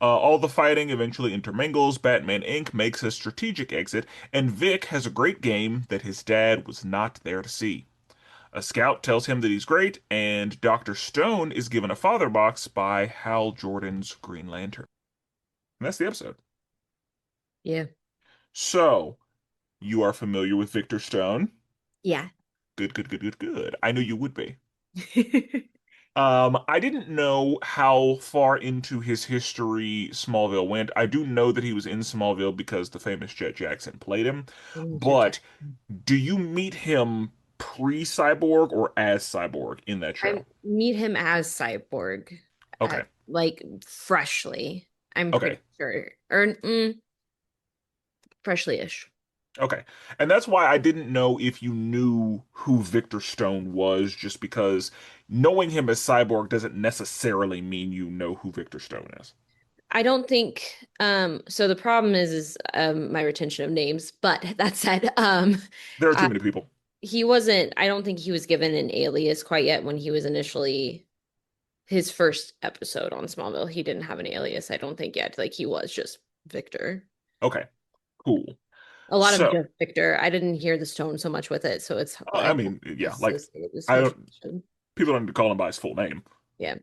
All the fighting eventually intermingles. Batman Inc. makes a strategic exit, and Vic has a great game that his dad was not there to see. A scout tells him that he's great, and Dr. Stone is given a father box by Hal Jordan's Green Lantern. And that's the episode. Yeah. So, you are familiar with Victor Stone? Yeah. Good, good, good, good, good. I knew you would be. I didn't know how far into his history Smallville went. I do know that he was in Smallville because the famous Jet Jackson played him. Ooh, But do you meet him pre-Cyborg or as Cyborg in that I show? meet him as Cyborg, Okay. like freshly. I'm Okay. pretty sure, or freshly-ish. Okay. And that's why I didn't know if you knew who Victor Stone was, just because knowing him as Cyborg doesn't necessarily mean you know who Victor Stone is. I don't think so the problem is my retention of names, but that said, There are too uh, many people. he wasn't I don't think he was given an alias quite yet when he was initially his first episode on Smallville. He didn't have an alias, I don't think yet. Like he was just Victor. Okay. Cool. A lot of So, just Victor. I didn't hear the tone so much with it, so it's I like mean, yeah, like associated with I much. don't people don't need to call him by his full name. Yeah.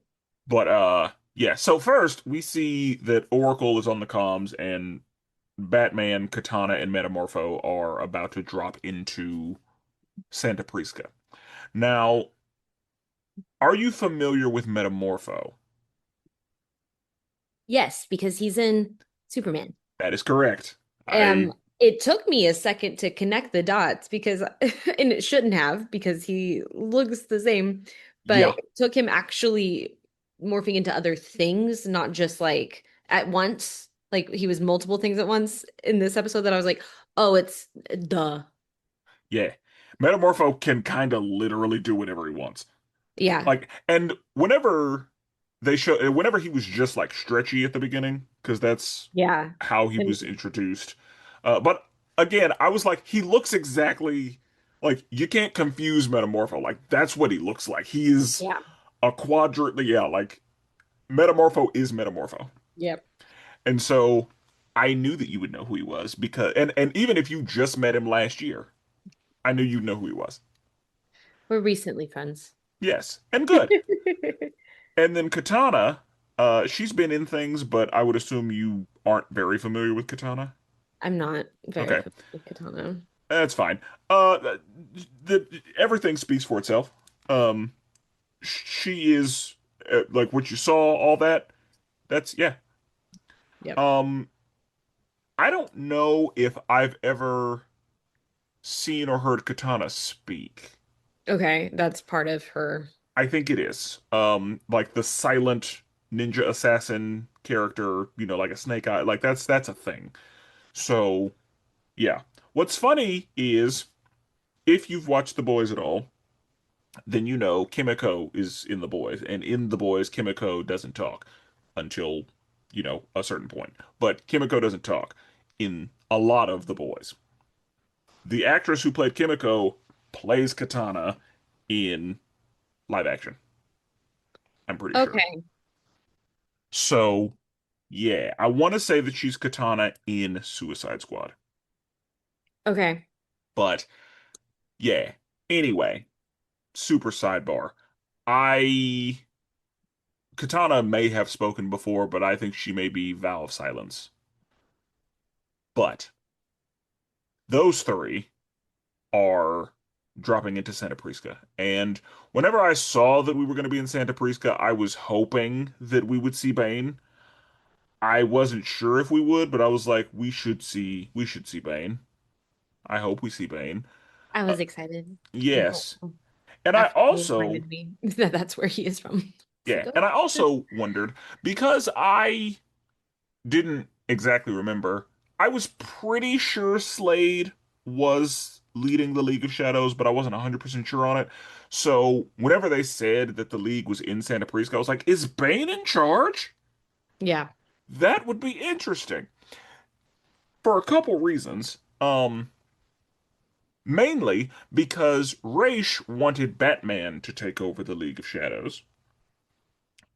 But yeah, so first we see that Oracle is on the comms and Batman, Katana, and Metamorpho are about to drop into Santa Prisca. Now, are you familiar with Metamorpho? Yes, because he's in Superman. That is correct. Um, I it took me a second to connect the dots because, and it shouldn't have because he looks the same, but yeah, it took him actually morphing into other things, not just like at once. Like he was multiple things at once in this episode that I was like, oh, it's duh. yeah. Metamorpho can kind of literally do whatever he wants. Yeah. Like, and whenever he was just like stretchy at the beginning, because that's Yeah. how he And was introduced. But again, I was like, he looks exactly. Like you can't confuse Metamorpho. Like that's what he looks like. He is Yeah. a quadrant. Yeah, like Metamorpho is Metamorpho. Yep. And so I knew that you would know who he was because and even if you just met him last year, I knew you'd know who he was. We're recently friends. Yes, and good. And then Katana, she's been in things, but I would assume you aren't very familiar with Katana. I'm not very Okay, familiar with Katana. that's fine. Everything speaks for itself. Um, she is like what you saw, all that. That's yeah. Yep. Um, I don't know if I've ever seen or heard Katana speak. Okay, that's part of her. I think it is. Like the silent ninja assassin character, like a snake eye, like that's a thing. So, yeah. What's funny is if you've watched The Boys at all, then you know Kimiko is in The Boys, and in The Boys, Kimiko doesn't talk until, a certain point. But Kimiko doesn't talk in a lot of The Boys. The actress who played Kimiko plays Katana in live action. I'm pretty sure. Okay. So, yeah, I want to say that she's Katana in Suicide Squad. Okay. But, yeah. Anyway, super sidebar. I Katana may have spoken before, but I think she may be Vow of Silence. But those three are dropping into Santa Prisca. And whenever I saw that we were going to be in Santa Prisca, I was hoping that we would see Bane. I wasn't sure if we would, but I was like, we should see Bane. I hope we see Bane. I Uh, was excited until yes. And I after you also, reminded me that that's where he is from. It's like, yeah, and oh. I also wondered because I didn't exactly remember. I was pretty sure Slade was leading the League of Shadows, but I wasn't 100% sure on it. So whenever they said that the League was in Santa Prisca, I was like, is Bane in charge? Yeah. That would be interesting for a couple reasons. Mainly because Raish wanted Batman to take over the League of Shadows.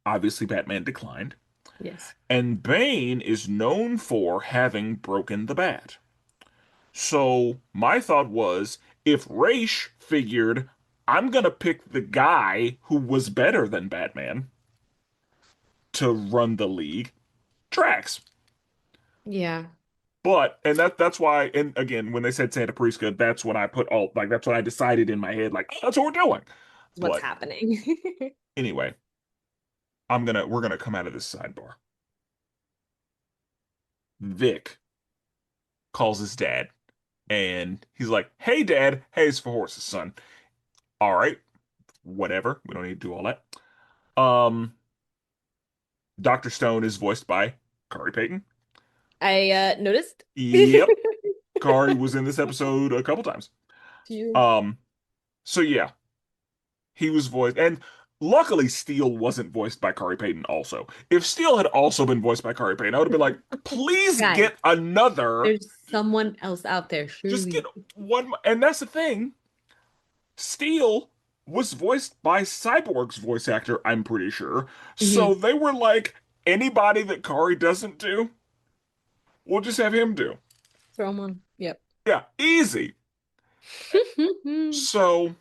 Obviously, Batman declined. Yes. And Bane is known for having broken the bat. So my thought was, if Raish figured, I'm gonna pick the guy who was better than Batman to run the league, tracks. Yeah. And that's why, and again, when they said Santa Prisca, that's when I put all like that's when I decided in my head, like, oh, that's what we're doing. What's But happening? anyway, we're gonna come out of this sidebar. Vic calls his dad and he's like, "Hey dad, hay's for horses, son." All right, whatever. We don't need to do all that. Um, Dr. Stone is voiced by Kari Payton. I noticed. Yep, Kari was in this episode a couple times. You. Um, so yeah, he was voiced, and luckily Steel wasn't voiced by Kari Payton also. If Steel had also been voiced by Kari Payton, I would have been like, please Guys, get another, there's someone else out there, just get surely. one. And that's the thing. Steel was voiced by Cyborg's voice actor, I'm pretty sure. So Mhm. they were like, anybody that Kari doesn't do, we'll just have him do. Throw them on. Yep. Yeah, easy. So,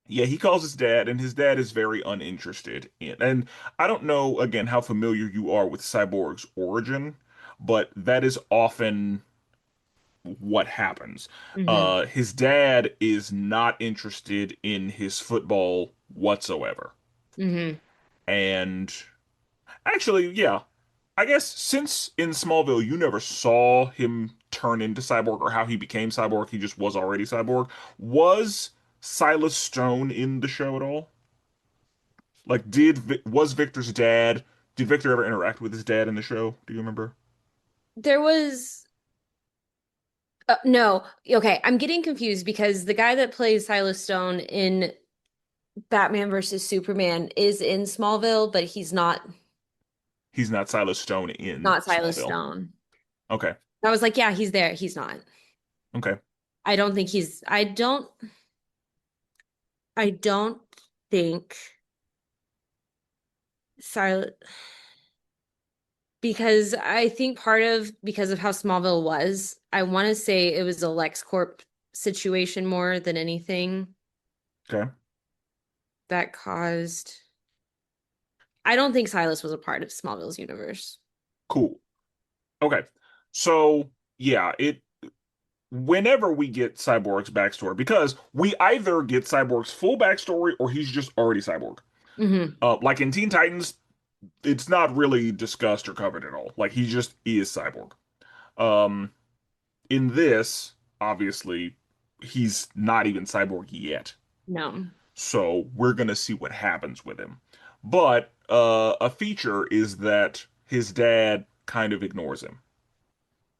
yeah, he calls his dad, and his dad is very uninterested in. And I don't know, again, how familiar you are with Cyborg's origin, but that is often what happens. Hmm. His dad is not interested in his football whatsoever. Hmm. And actually, yeah, I guess since in Smallville you never saw him turn into Cyborg or how he became Cyborg, he just was already Cyborg. Was Silas Stone in the show at all? Like, was Victor's dad? Did Victor ever interact with his dad in the show? Do you remember? There was no. Okay, I'm getting confused because the guy that plays Silas Stone in Batman versus Superman is in Smallville, but he's He's not Silas Stone in not Silas Smallville. Stone. Okay, I was like, yeah, he's there. He's not. okay. I don't think he's I don't think Silent because I think part of because of how Smallville was, I want to say it was a LexCorp situation more than anything Okay, that caused. I don't think Silas was a part of Smallville's universe. cool. Okay, so yeah, it whenever we get Cyborg's backstory, because we either get Cyborg's full backstory or he's just already Cyborg. Hmm. Like in Teen Titans, it's not really discussed or covered at all. Like he just is Cyborg. Um, in this, obviously, he's not even Cyborg yet. No, So we're gonna see what happens with him. But a feature is that his dad kind of ignores him.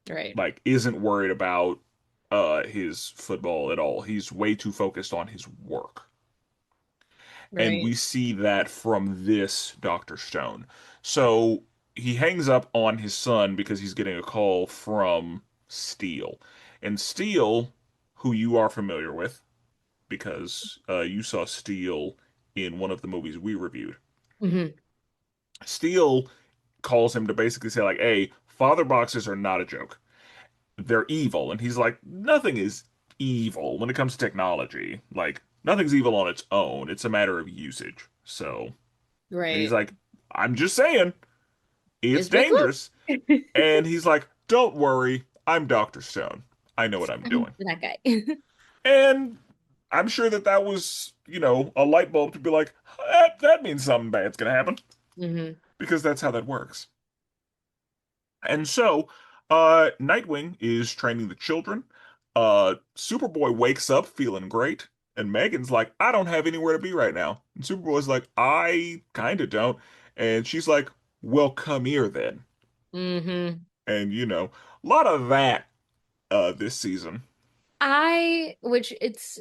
right, Like isn't worried about his football at all. He's way too focused on his work. And right. we see that from this Dr. Stone. So he hangs up on his son because he's getting a call from Steel. And Steel, who you are familiar with because you saw Steel in one of the movies we reviewed. Hmm. Steel calls him to basically say like, "Hey, father boxes are not a joke. They're evil." And he's like, "Nothing is evil when it comes to technology. Like, nothing's evil on its own. It's a matter of usage." So, and he's Right. like, "I'm just saying, it's It's pretty dangerous." cool. And he's like, "Don't worry, I'm Dr. Stone. I know what I'm doing." That guy. And I'm sure that that was, a light bulb to be like, that means something bad's gonna happen Hmm. because that's how that works. And so, Nightwing is training the children. Superboy wakes up feeling great, and Megan's like, "I don't have anywhere to be right now." And Superboy's like, "I kind of don't." And she's like, "Well, come here then." Hmm. And, a lot of that this season. Which It's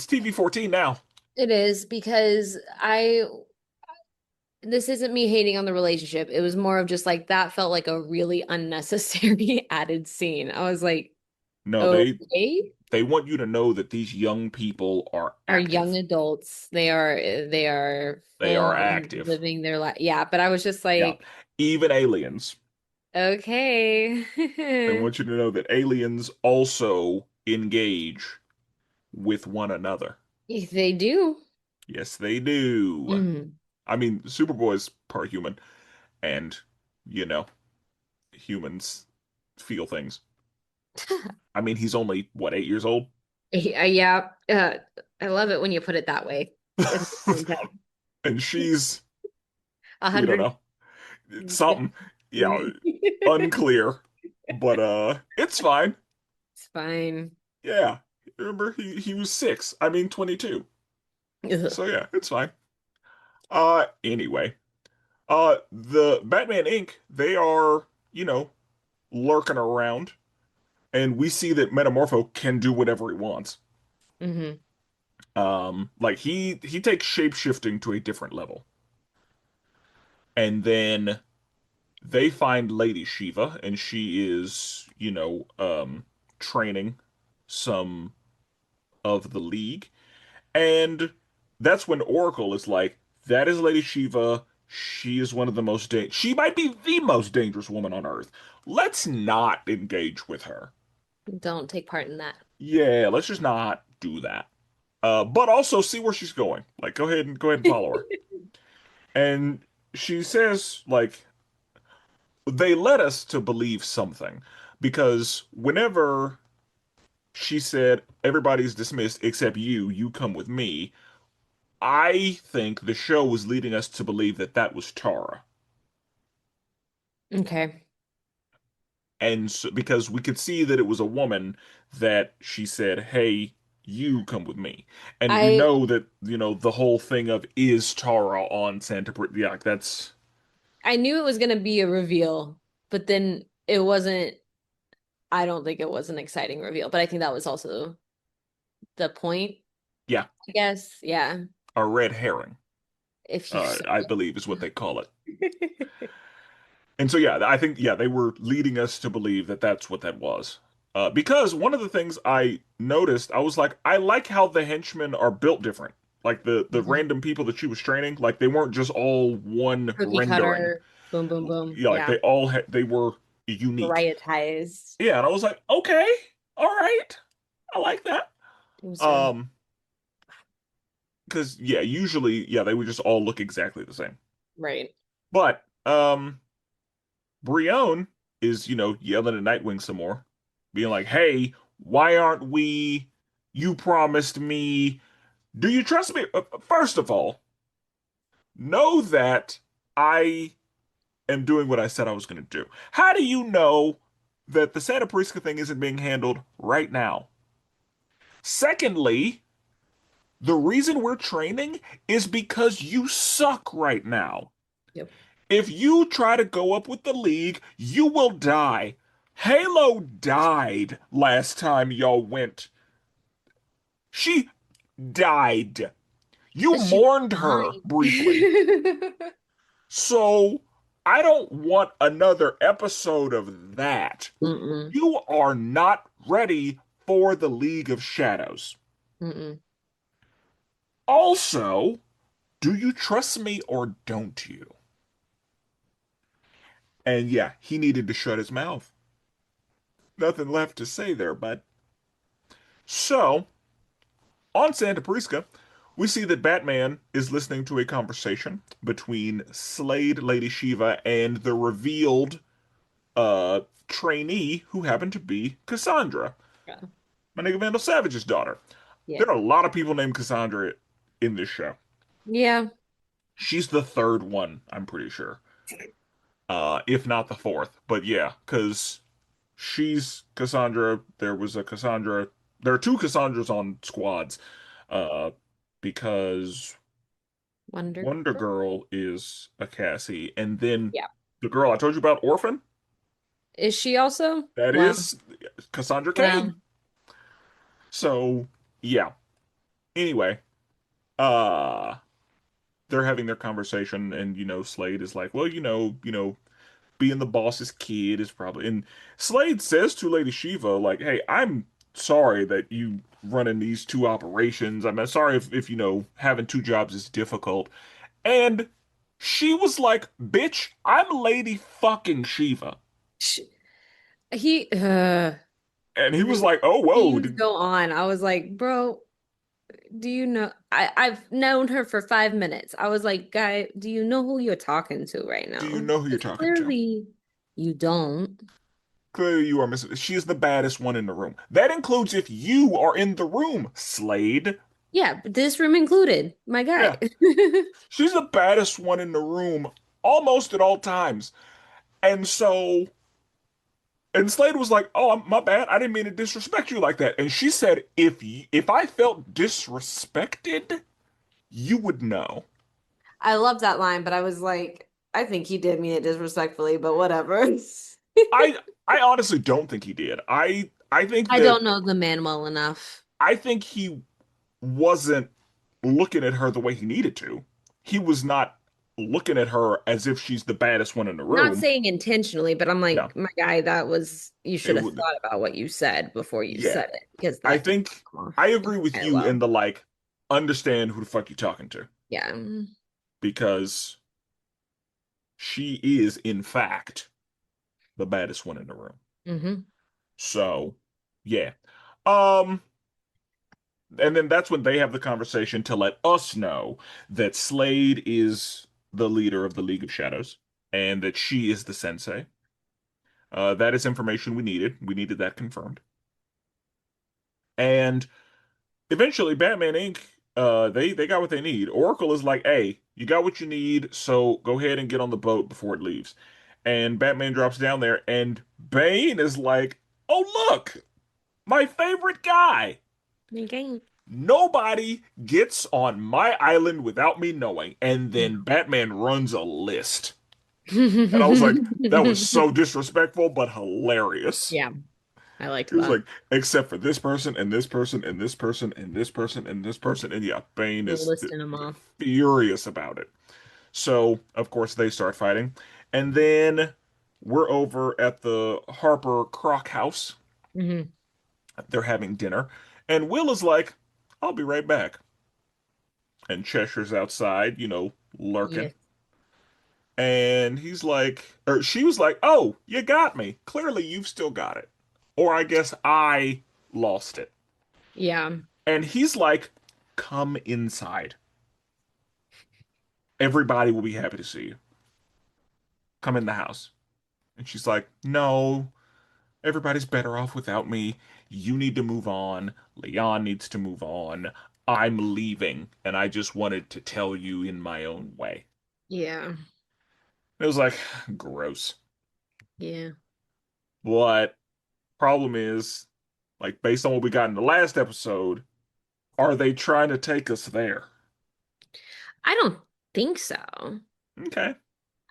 TV 14 now. it is because this isn't me hating on the relationship. It was more of just like that felt like a really unnecessary added scene. I was like, No, okay, they want you to know that these young people are are young active. adults. They are They are full and active. living their life. Yeah, but I was just Yeah. like, Even aliens. okay. They want you to know that aliens also engage with one another. If they do. Yes, they do. Mhm. I mean, Superboy's part human, and, you know, humans feel things. I mean, he's only, what, 8 years old? Yeah, I love it when you put it that way. In context. And she's, A we don't hundred. know, it's something. Yeah, unclear. But it's fine. It's fine. Yeah. Remember, he was 6. I mean 22. Ugh. So yeah, it's fine. Anyway. The Batman Inc., they are, lurking around, and we see that Metamorpho can do whatever he wants. Hmm. Like he takes shape-shifting to a different level. And then they find Lady Shiva, and she is, training some of the League. And that's when Oracle is like, that is Lady Shiva. She is one of the most she might be the most dangerous woman on Earth. Let's not engage with her. Don't take part in that. Yeah, let's just not do that. But also see where she's going. Like, go ahead and follow her. And she says, like, they led us to believe something because whenever she said everybody's dismissed except you come with me, I think the show was leading us to believe that that was Tara. Okay. And so, because we could see that it was a woman that she said, "Hey, you come with me." And we I know that, the whole thing of is Tara on Santa Brit, yeah, that's I knew it was gonna be a reveal, but then it wasn't. I don't think it was an exciting reveal, but I think that was also the point, yeah, I guess. Yeah. a red herring, If you say I believe is what they call it. it. And so yeah, I think yeah, they were leading us to believe that that's what that was. Because one of the things I noticed, I was like, I like how the henchmen are built different. Like the Mhm. random people that she was training, like they weren't just all one Cookie rendering. cutter, boom, boom, boom. Yeah, like Yeah. they all had they were unique. Varietized. Yeah, and I was like, okay, all right, I like that. It was good. Um, because yeah, usually yeah they would just all look exactly the same. Right. But Brienne is yelling at Nightwing some more, being like, hey, why aren't we? You promised me. Do you trust me? First of all, know that I am doing what I said I was going to do. How do you know that the Santa Prisca thing isn't being handled right now? Secondly, the reason we're training is because you suck right now. Yep. If you try to go up with the League, you will die. Halo died last time y'all went. She died. You She was mourned her briefly. fine. So I don't want another episode of that. Mm-mm. You are not ready for the League of Shadows. Mm-mm. Also, do you trust me or don't you? And yeah, he needed to shut his mouth. Nothing left to say there, bud. So, on Santa Prisca, we see that Batman is listening to a conversation between Slade, Lady Shiva, and the revealed trainee who happened to be Cassandra, Yeah. my nigga Vandal Savage's daughter. Yeah. There are a lot of people named Cassandra in this show. Yeah. She's the third one, I'm pretty sure. If not the fourth. But yeah, because she's Cassandra. There was a Cassandra. There are two Cassandras on squads. Uh, because Wonder Wonder Girl. Girl is a Cassie, and then Yeah. the girl I told you about, Orphan, Is she also? that Wow. is Cassandra Wow. Cain. So yeah. Anyway, uh, they're having their conversation, and Slade is like, well, being the boss's kid is probably. And Slade says to Lady Shiva, like, hey, I'm sorry that you running these two operations. I'm sorry if having two jobs is difficult. And she was like, bitch, I'm Lady fucking Shiva. Sh- He And he was the like, oh, whoa. scenes go on. I was like, bro, do you know I've known her for 5 minutes. I was like, guy, do you know who you're talking to right Do you now? know who you're Because talking to? clearly you don't. Clearly you are missing. She is the baddest one in the room. That includes if you are in the room, Slade. Yeah, but this room included, my guy. Yeah. She's the baddest one in the room almost at all times. And so, and Slade was like, "Oh, my bad. I didn't mean to disrespect you like that." And she said, "If I felt disrespected, you would know." I love that line, but I was like, I think he did mean it disrespectfully, but whatever. I I honestly don't think he did. I think I that don't know the man well enough. I think he wasn't looking at her the way he needed to. He was not looking at her as if she's the baddest one in the Not room. saying intentionally, but I'm Yeah. like, my guy, that was, you It should have would thought about what you said before you Yeah. said it, because I that did think come I off agree with kind of you in low. the like understand who the fuck you talking to Yeah. because she is in fact the baddest one in the room. Hmm. So, yeah. Um and then that's when they have the conversation to let us know that Slade is the leader of the League of Shadows and that she is the sensei. That is information we needed. We needed that confirmed. And eventually Batman Inc. They got what they need. Oracle is like, hey, you got what you need, so go ahead and get on the boat before it leaves. And Batman drops down there, and Bane is like, oh look, my favorite guy. Okay. Nobody gets on my island without me knowing. And then Batman runs a list. And I was like, that was so disrespectful, but hilarious. Yeah, I liked He was that. like, except for this person and this person and this person and this person and this person. And yeah, Bane is Listing them off. furious about it. So, of course, they start fighting. And then we're over at the Harper Croc house. Hmm. They're having dinner, and Will is like, I'll be right back. And Cheshire's outside, lurking. Yes. And he's like, or she was like, oh, you got me. Clearly, you've still got it. Or I guess I lost it. Yeah. And he's like, come inside. Everybody will be happy to see you. Come in the house. And she's like, no, everybody's better off without me. You need to move on. Leon needs to move on. I'm leaving, and I just wanted to tell you in my own way. Yeah. It was like, gross. Yeah. But problem is, like, based on what we got in the last episode, are they trying to take us there? I don't think so. Okay.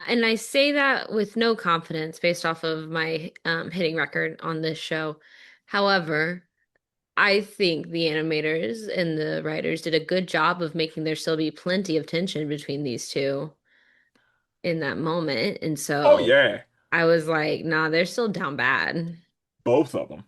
And I say that with no confidence based off of my hitting record on this show. However, I think the animators and the writers did a good job of making there still be plenty of tension between these two in that moment. And Oh, so yeah. I was like, nah, they're still down bad. Both of them.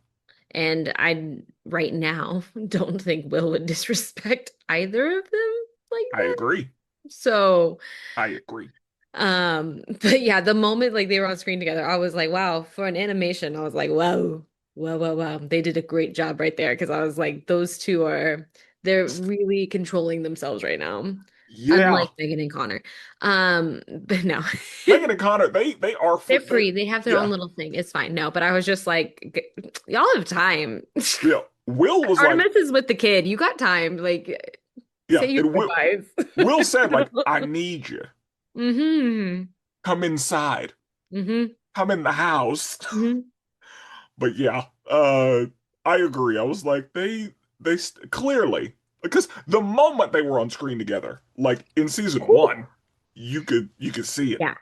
And I, right now, don't think Will would disrespect either of them like I that. agree. So, I agree. but yeah, the moment like they were on screen together, I was like, wow, for an animation, I was like, wow, wow, wow, wow. They did a great job right there because I was like, those two are they're really controlling themselves right now. Yeah. Unlike Megan and Connor. But no. Megan and Connor, they are They're free. free. They have their own Yeah. little thing. It's fine. No, but I was just like, y'all have time. Yeah. Will was like, Artemis is with the kid. You got time. Like, yeah. say your And goodbyes. Will said, like, I need you. Mm-hmm. Come inside. Mm-hmm. Come in the house. Mm-hmm. But yeah, I agree. I was like, clearly, because the moment they were on screen together, like in season Ooh. one, you could see it. Yeah.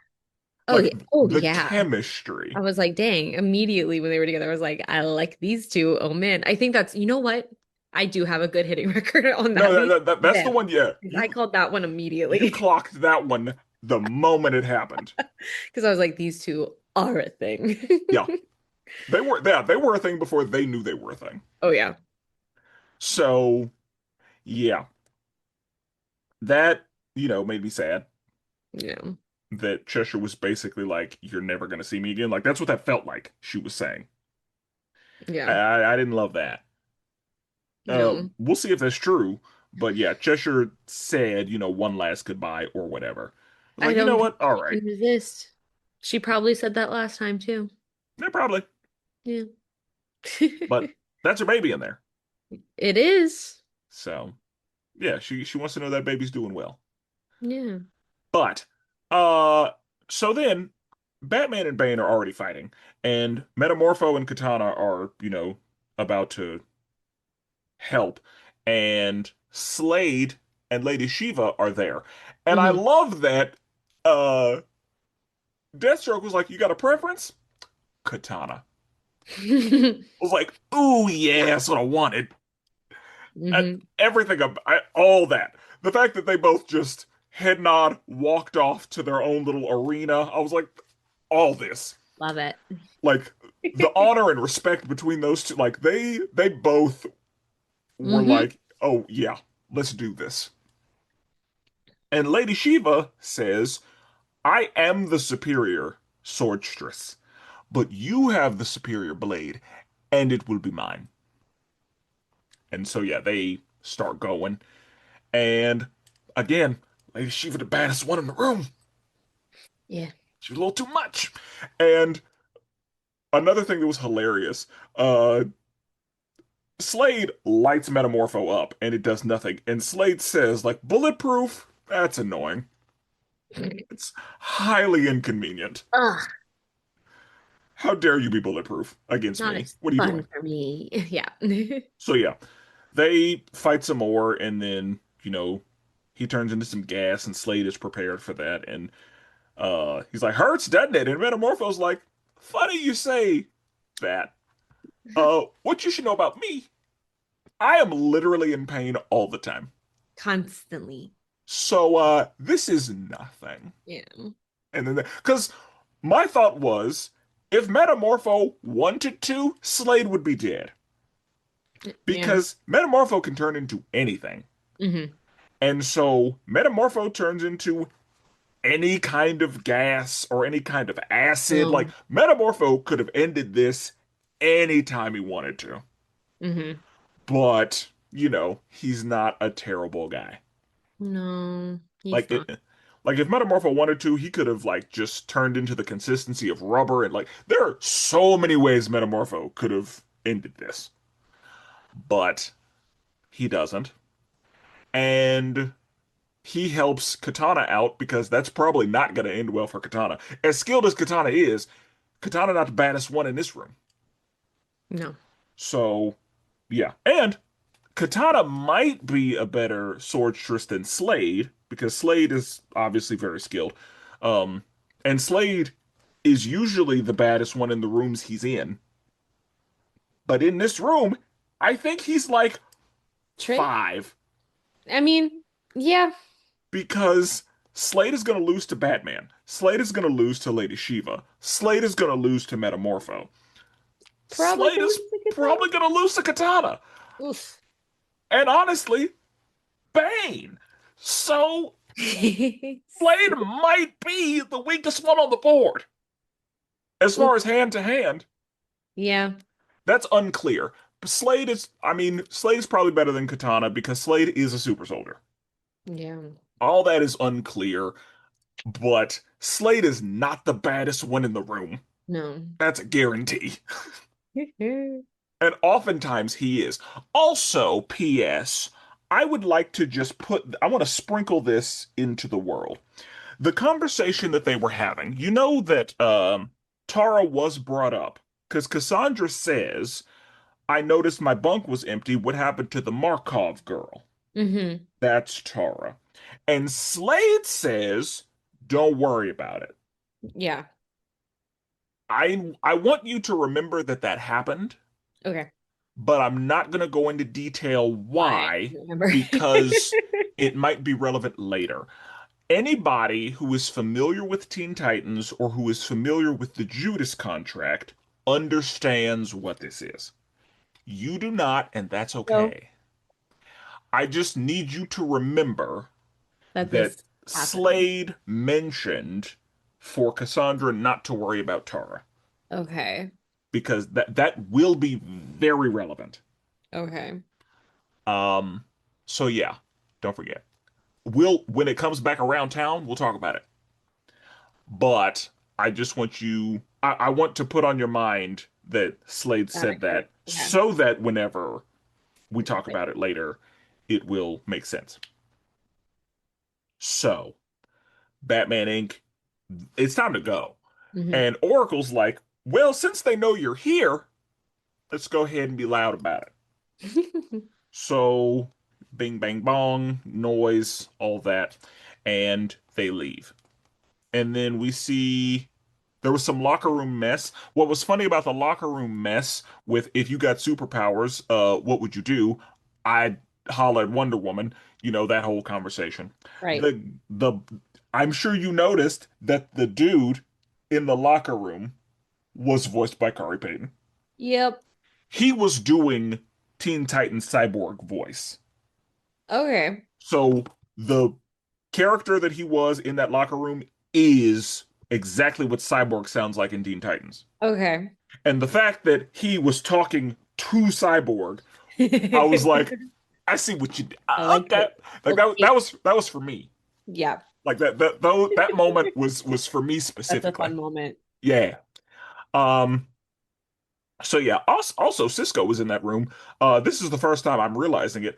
Oh Like yeah. Oh the yeah. I chemistry. was like, dang, immediately when they were together, I was like, I like these two. Oh man. I think that's, you know what? I do have a good hitting record on No, that beat. that's the Them. one. Yeah, 'Cause I you called that one you immediately. clocked that one the moment it happened. Because I was like, these two are a thing. Yeah, they were a thing before they knew they were a thing. Oh yeah. So yeah, that made me sad Yeah. that Cheshire was basically like, "You're never gonna see me again." Like that's what that felt like she was saying. I Yeah. I, I didn't love that. No. We'll see if that's true, but yeah, Cheshire said, one last goodbye or whatever. I was I like, you know don't think what? All she right, can resist. She probably said that last time too. yeah, probably, Yeah. but that's her baby in there, It is. so yeah, she wants to know that baby's doing well. Yeah. But uh, so then Batman and Bane are already fighting, and Metamorpho and Katana are, about to help, and Slade and Lady Shiva are there. And I Hmm. love that uh Deathstroke was like, "You got a preference?" Katana. I was like, "Ooh, yeah, that's what I wanted." Hmm. Everything about all that. The fact that they both just head nod, walked off to their own little arena. I was like, all this. Love it. Like the honor and respect between those two, like they both were Hmm. like, "Oh, yeah, let's do this." And Lady Shiva says, "I am the superior swordstress, but you have the superior blade, and it will be mine." And so, yeah, they start going. And again, Lady Shiva, the baddest one in the room. Yeah. She was a little too much. And another thing that was hilarious, uh, Slade lights Metamorpho up, and it does nothing. And Slade says, like, bulletproof? That's annoying. It's highly inconvenient. Ugh, How dare you be bulletproof against not me? as What are you fun doing? for me. Yeah. So yeah, they fight some more, and then he turns into some gas, and Slade is prepared for that, and he's like, "Hurts, doesn't it?" And Metamorpho's like, "Funny you say that. What you should know about me? I am literally in pain all the time. Constantly. So this is nothing." Yeah. And then because my thought was, If Metamorpho wanted to, Slade would be dead. Yeah. Because Metamorpho can turn into anything. Hmm. And so Metamorpho turns into any kind of gas or any kind of acid. Like, No. Metamorpho could have ended this anytime he wanted to. Hmm. But, he's not a terrible guy. No, he's Like not. like if Metamorpho wanted to, he could have like just turned into the consistency of rubber and like there are so many ways Metamorpho could have ended this. But he doesn't. And he helps Katana out because that's probably not going to end well for Katana. As skilled as Katana is, Katana not the baddest one in this room. No. So, yeah. And Katana might be a better swordestress than Slade because Slade is obviously very skilled. Um, and Slade is usually the baddest one in the rooms he's in. But in this room, I think he's like Trey, five I mean, yeah, because Slade is going to lose to Batman. Slade is going to lose to Lady Shiva. Slade is going to lose to Metamorpho. probably Slade gonna is look at that. probably going to lose to Katana. Oof. And honestly, Bane. So Slade might be the weakest one on the board. As Oof. far as hand to hand, Yeah, that's unclear. Slade is probably better than Katana because Slade is a super soldier. yeah, All that is unclear, but Slade is not the baddest one in the room. no. That's a guarantee. And oftentimes he is. Also, P.S., I want to sprinkle this into the world. The conversation that they were having, you know that Tara was brought up because Cassandra says, I noticed my bunk was empty. What happened to the Markov girl? Hmm. That's Tara. And Slade says, don't worry about it. Yeah. I want you to remember that that happened, Okay. but I'm not going to go into detail Why? why Remember. because it might be relevant later. Anybody who is familiar with Teen Titans or who is familiar with the Judas contract understands what this is. You do not, and that's So okay. I just need you to remember that that this happened. Slade mentioned for Cassandra not to worry about Tara Okay. because that will be very relevant. Okay. Um, so yeah, don't forget. When it comes back around town, we'll talk about it. But I want to put on your mind that Slade That said occurred. that Okay. so that whenever we talk Right. about it later, it will make sense. So, Batman Inc., it's time to go. Hmm. And Oracle's like, well, since they know you're here, let's go ahead and be loud about it. So, bing, bang, bong, noise, all that. And they leave. And then we see there was some locker room mess. What was funny about the locker room mess with if you got superpowers, what would you do? I hollered Wonder Woman, that whole conversation. Right. The I'm sure you noticed that the dude in the locker room was voiced by Kari Payton. Yep. He was doing Teen Titans Cyborg voice. Okay. So the character that he was in that locker room is exactly what Cyborg sounds like in Teen Titans. Okay. And the fact that he was talking to Cyborg, I was like, I see what you did. I like Okay, it. like Okay. that was for me. Yeah. Like that moment was for me That's a specifically. fun moment. Yeah. Um. So yeah. Also, Cisco was in that room. This is the first time I'm realizing it.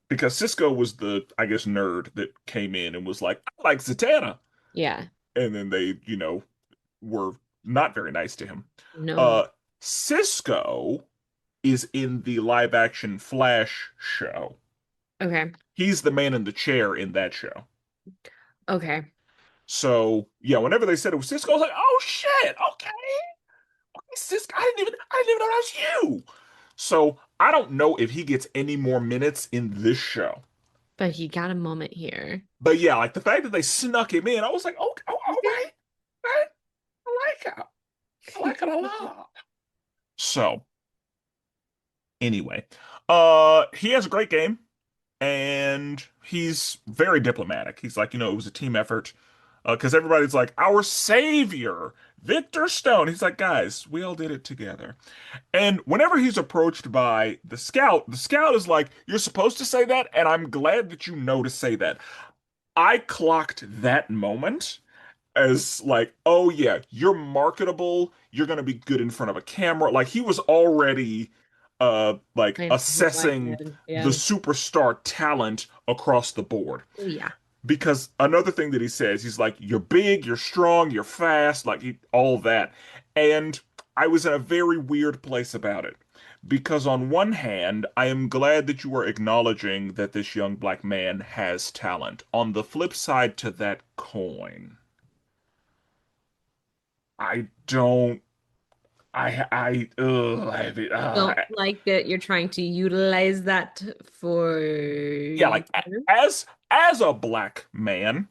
Because Cisco was the I guess nerd that came in and was like, I like Zatanna, Yeah. and then they were not very nice to him. No. Uh, Cisco is in the live action Flash show. Okay. He's the man in the chair in that show. Okay. So yeah, whenever they said it was Cisco, I was like, oh shit, okay, Cisco, I didn't even know that was you. So I don't know if he gets any more minutes in this show. But he got a moment here. But yeah, like the fact that they snuck him in, I was like, okay, all right, I like him. I like it a lot. So anyway, he has a great game and he's very diplomatic. He's like, it was a team effort. Because everybody's like, our savior, Victor Stone. He's like, guys, we all did it together. And whenever he's approached by the scout is like, you're supposed to say that, and I'm glad that you know to say that. I clocked that moment as like, oh yeah, you're marketable. You're gonna be good in front of a camera. Like he was already like I know who Black assessing Man. the Yeah. superstar talent across the board. Oh yeah. Because another thing that he says, he's like, you're big, you're strong, you're fast, like all that. And I was in a very weird place about it. Because on one hand, I am glad that you are acknowledging that this young black man has talent. On the flip side to that coin, I don't, Don't like that you're trying to utilize that for yeah, you. like as a black man,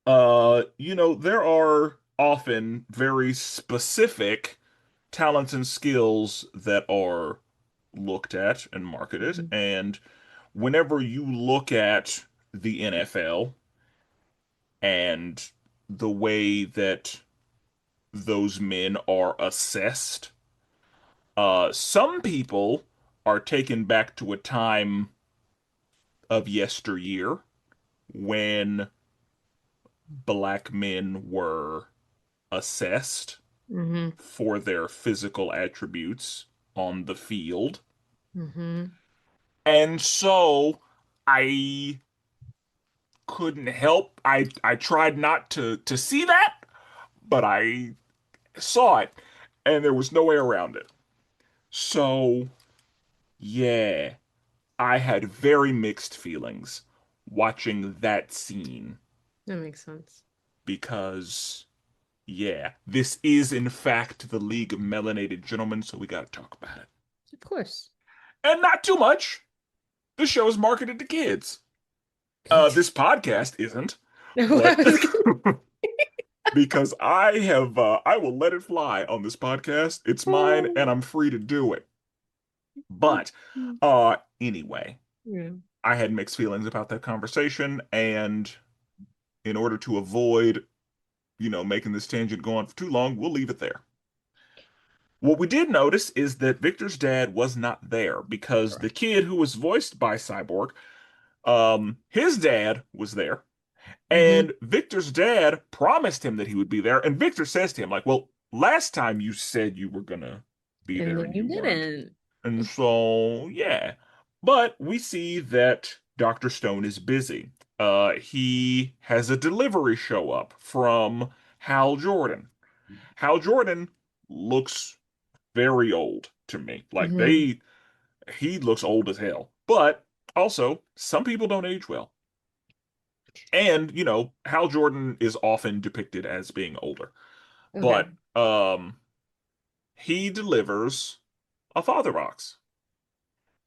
Yeah. there are often very specific talents and skills that are looked at and marketed. Mhm. And whenever you look at the NFL and the way that those men are assessed, some people are taken back to a time of yesteryear when black men were assessed Mm-hmm. for their physical attributes on the field. Mm-hmm. And so I couldn't help. I tried not to see that, but I saw it and there was no way around it. So, yeah, I had very mixed feelings watching that scene That makes sense. because yeah, this is in fact the League of Melanated Gentlemen, so we gotta talk about it. Of course. And not too much. The show is marketed to kids. This podcast isn't, No, I but was gonna because I will let it fly on this podcast. It's mine Oh. and I'm free to do it. But anyway, Yeah. I had mixed feelings about that conversation and in order to avoid, making this tangent go on for too long, we'll leave it there. What we did notice is that Victor's dad was not there because the Correct. kid who was voiced by Cyborg, his dad was there. Mm-hmm. And Victor's dad promised him that he would be there. And Victor says to him, like, well, last time you said you were gonna be And there then and you you weren't. didn't. And so, yeah. But we see that Dr. Stone is busy. He has a delivery show up from Hal Jordan. Hal Jordan looks very old to me. Like Mm-hmm. he looks old as hell. But also, some people don't age well. And, Hal Jordan is often depicted as being older. Okay. But he delivers a father box.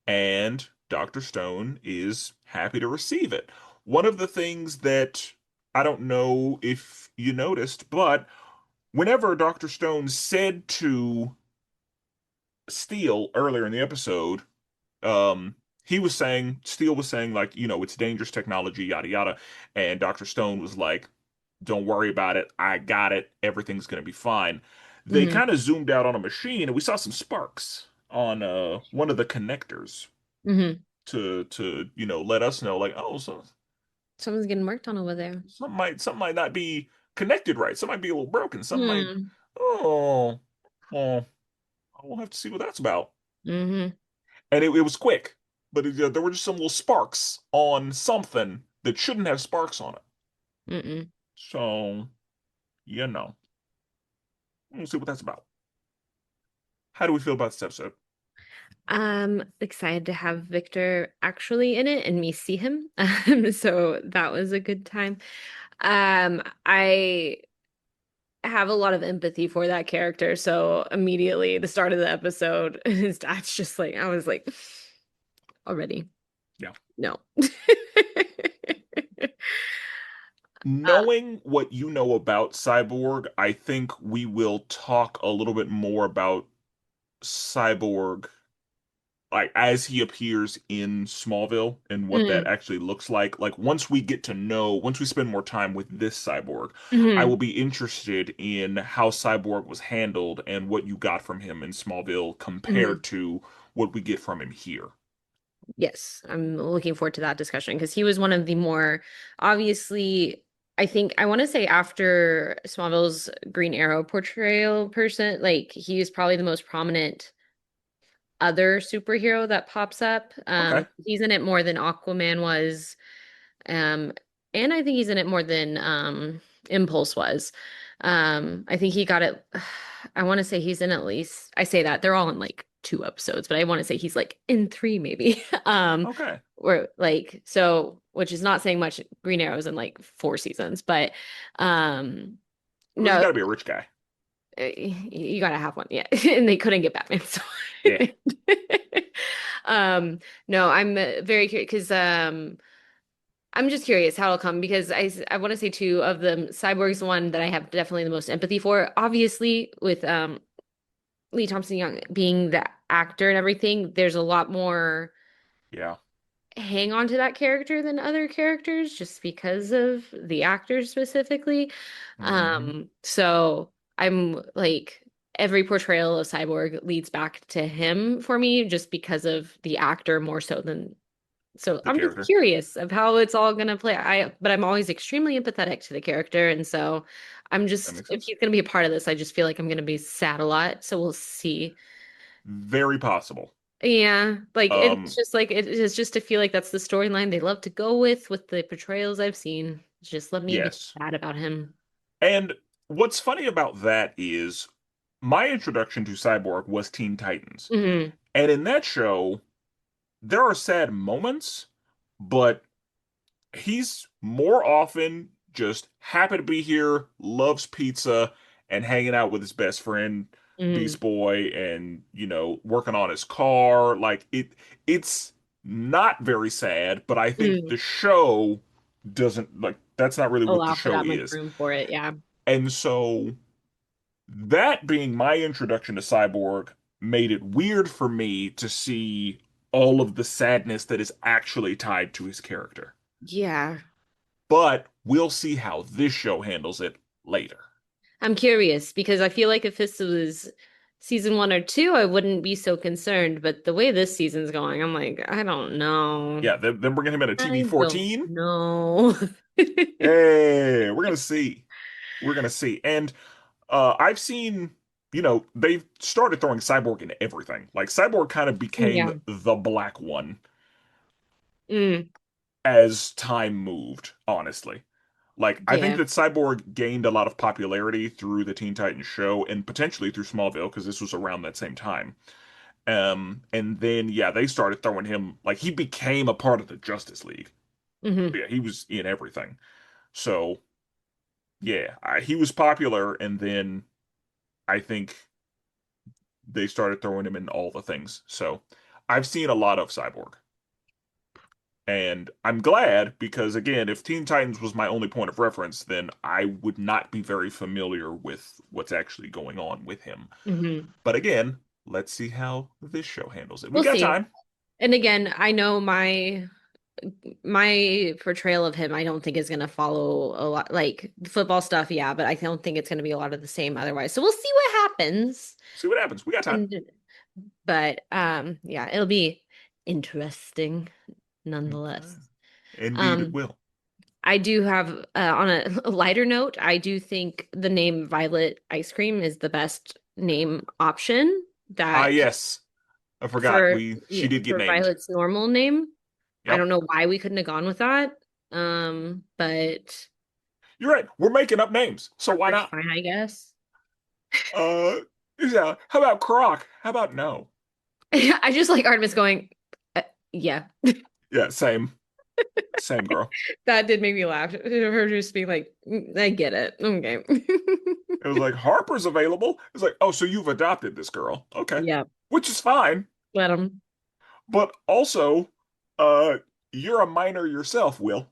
And Dr. Stone is happy to receive it. One of the things that I don't know if you noticed, but whenever Dr. Stone said to Steele earlier in the episode, Steele was saying like, it's dangerous technology, yada yada, and Dr. Stone was like, don't worry about it. I got it. Everything's gonna be fine. They Mm-hmm. kind of zoomed out on a machine and we saw some sparks on one of the connectors Mm-hmm. to let us know like, oh, so Someone's getting worked on over there. something might not be connected right. Some might be a little broken. Some might Hmm. oh oh we'll have to see what that's about. Mm-hmm. And it was quick, but there were just some little sparks on something that shouldn't have sparks on it. Mm-mm. So, you know, we'll see what that's about. How do we feel about this episode? Excited to have Victor actually in it and me see him. So that was a good time. I have a lot of empathy for that character. So immediately the start of the episode, his dad's just like, I was like, already, Yeah. no. Uh, Knowing what you know about Cyborg, I think we will talk a little bit more about Cyborg, like as he appears in Smallville and what that mm, actually looks like. Like once we get to know, once we spend more time with this Cyborg, I will mhm. be interested in how Cyborg was handled and what you got from him in Smallville Mhm. compared to what we get from him here. Yes, I'm looking forward to that discussion because he was one of the more obviously, I think I want to say after Smallville's Green Arrow portrayal person, like he is probably the most prominent other superhero that pops up. Okay. He's in it more than Aquaman was. Um, and I think he's in it more than Impulse was. I think he got it. I want to say he's in at least, I say that they're all in like 2 episodes, but I want to say he's like in three maybe. Okay. Or like so, which is not saying much. Green Arrow's in like 4 seasons, but um Well, you no, got to be a rich guy. you gotta have one, yeah. And they couldn't get Batman, so Yeah. um no, I'm very curious because I'm just curious how it'll come because I want to say too of them, Cyborg's the one that I have definitely the most empathy for. Obviously, with Lee Thompson Young being the actor and everything, there's a lot more Yeah. hang on to that character than other characters just because of the actor specifically. Hmm. So I'm like every portrayal of Cyborg leads back to him for me just because of the actor more so than so The I'm just character. curious of how it's all gonna play. But I'm always extremely empathetic to the character, and so I'm That just makes if sense. he's gonna be a part of this, I just feel like I'm gonna be sad a lot. So we'll see. Very possible. Yeah, like it's Um, just like it is just to feel like that's the storyline they love to go with the portrayals I've seen. Just let me be yes. sad about him. And what's funny about that is my introduction to Cyborg was Teen Titans. Hmm. And in that show, there are sad moments, but he's more often just happy to be here, loves pizza, and hanging out with his best friend, Hmm. Beast Boy, and working on his car. Like it's not very sad, but I think Hmm. the show doesn't like that's not really what the Allow for show that much is. room for it. Yeah. And so that being my introduction to Cyborg made it weird for me to see all of the sadness that is actually tied to his character. Yeah. But we'll see how this show handles it later. I'm curious because I feel like if this was season 1 or 2, I wouldn't be so concerned. But the way this season's going, I'm like, I don't know. Yeah, then bringing him in a TV I don't 14. know. Hey, we're gonna see. We're gonna see. And I've seen, they've started throwing Cyborg into everything. Like Cyborg kind of became Yeah. the black one Mm, as time moved, honestly. Like, I think yeah. that Cyborg gained a lot of popularity through the Teen Titans show and potentially through Smallville because this was around that same time. And then yeah, they started throwing him like he became a part of the Justice League. Hmm. Yeah, he was in everything. So yeah, he was popular, and then I think they started throwing him in all the things. So I've seen a lot of Cyborg. And I'm glad because, again, if Teen Titans was my only point of reference, then I would not be very familiar with what's actually going on with him. Hmm. But again, let's see how this show handles it. We We'll got see. time. And again, I know my portrayal of him, I don't think is gonna follow a lot like football stuff, yeah, but I don't think it's gonna be a lot of the same otherwise. So we'll see what happens. See what happens. We got time. And but yeah, it'll be interesting Okay. nonetheless. Indeed, it Um, will. I do have on a lighter note, I do think the name Violet Ice Cream is the best name option Ah, that yes. I forgot. for She yeah, did get for named. Violet's normal name. I Yep. don't know why we couldn't have gone with that. But You're right. We're making up names, so why that's not? fine, I guess. Uh, yeah. How about Croc? How about no? I just like Artemis going, yeah. Yeah, same. Same girl. That did make me laugh. Her just being like, I get it. Okay. It was like Harper's available. It's like, oh, so you've adopted this girl. Okay. Yeah, Which is fine. let him. But also, uh, you're a minor yourself, Will.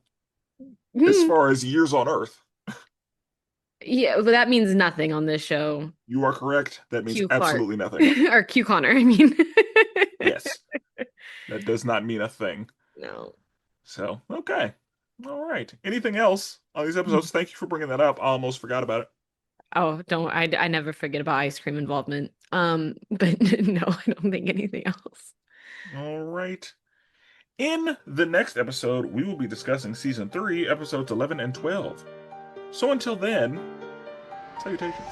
as far as years on Earth. Yeah, but that means nothing on this show. You are correct. That means Q fart. absolutely nothing. Or Q Connor, I mean. Yes, that does not mean a thing. No. So, okay. All right. Anything else on these episodes? Thank you for bringing that up. I almost forgot about it. Oh, don't I never forget about ice cream involvement. But no, I don't think anything else. All right. In the next episode, we will be discussing season 3, episodes 11 and 12. So until then, salutations.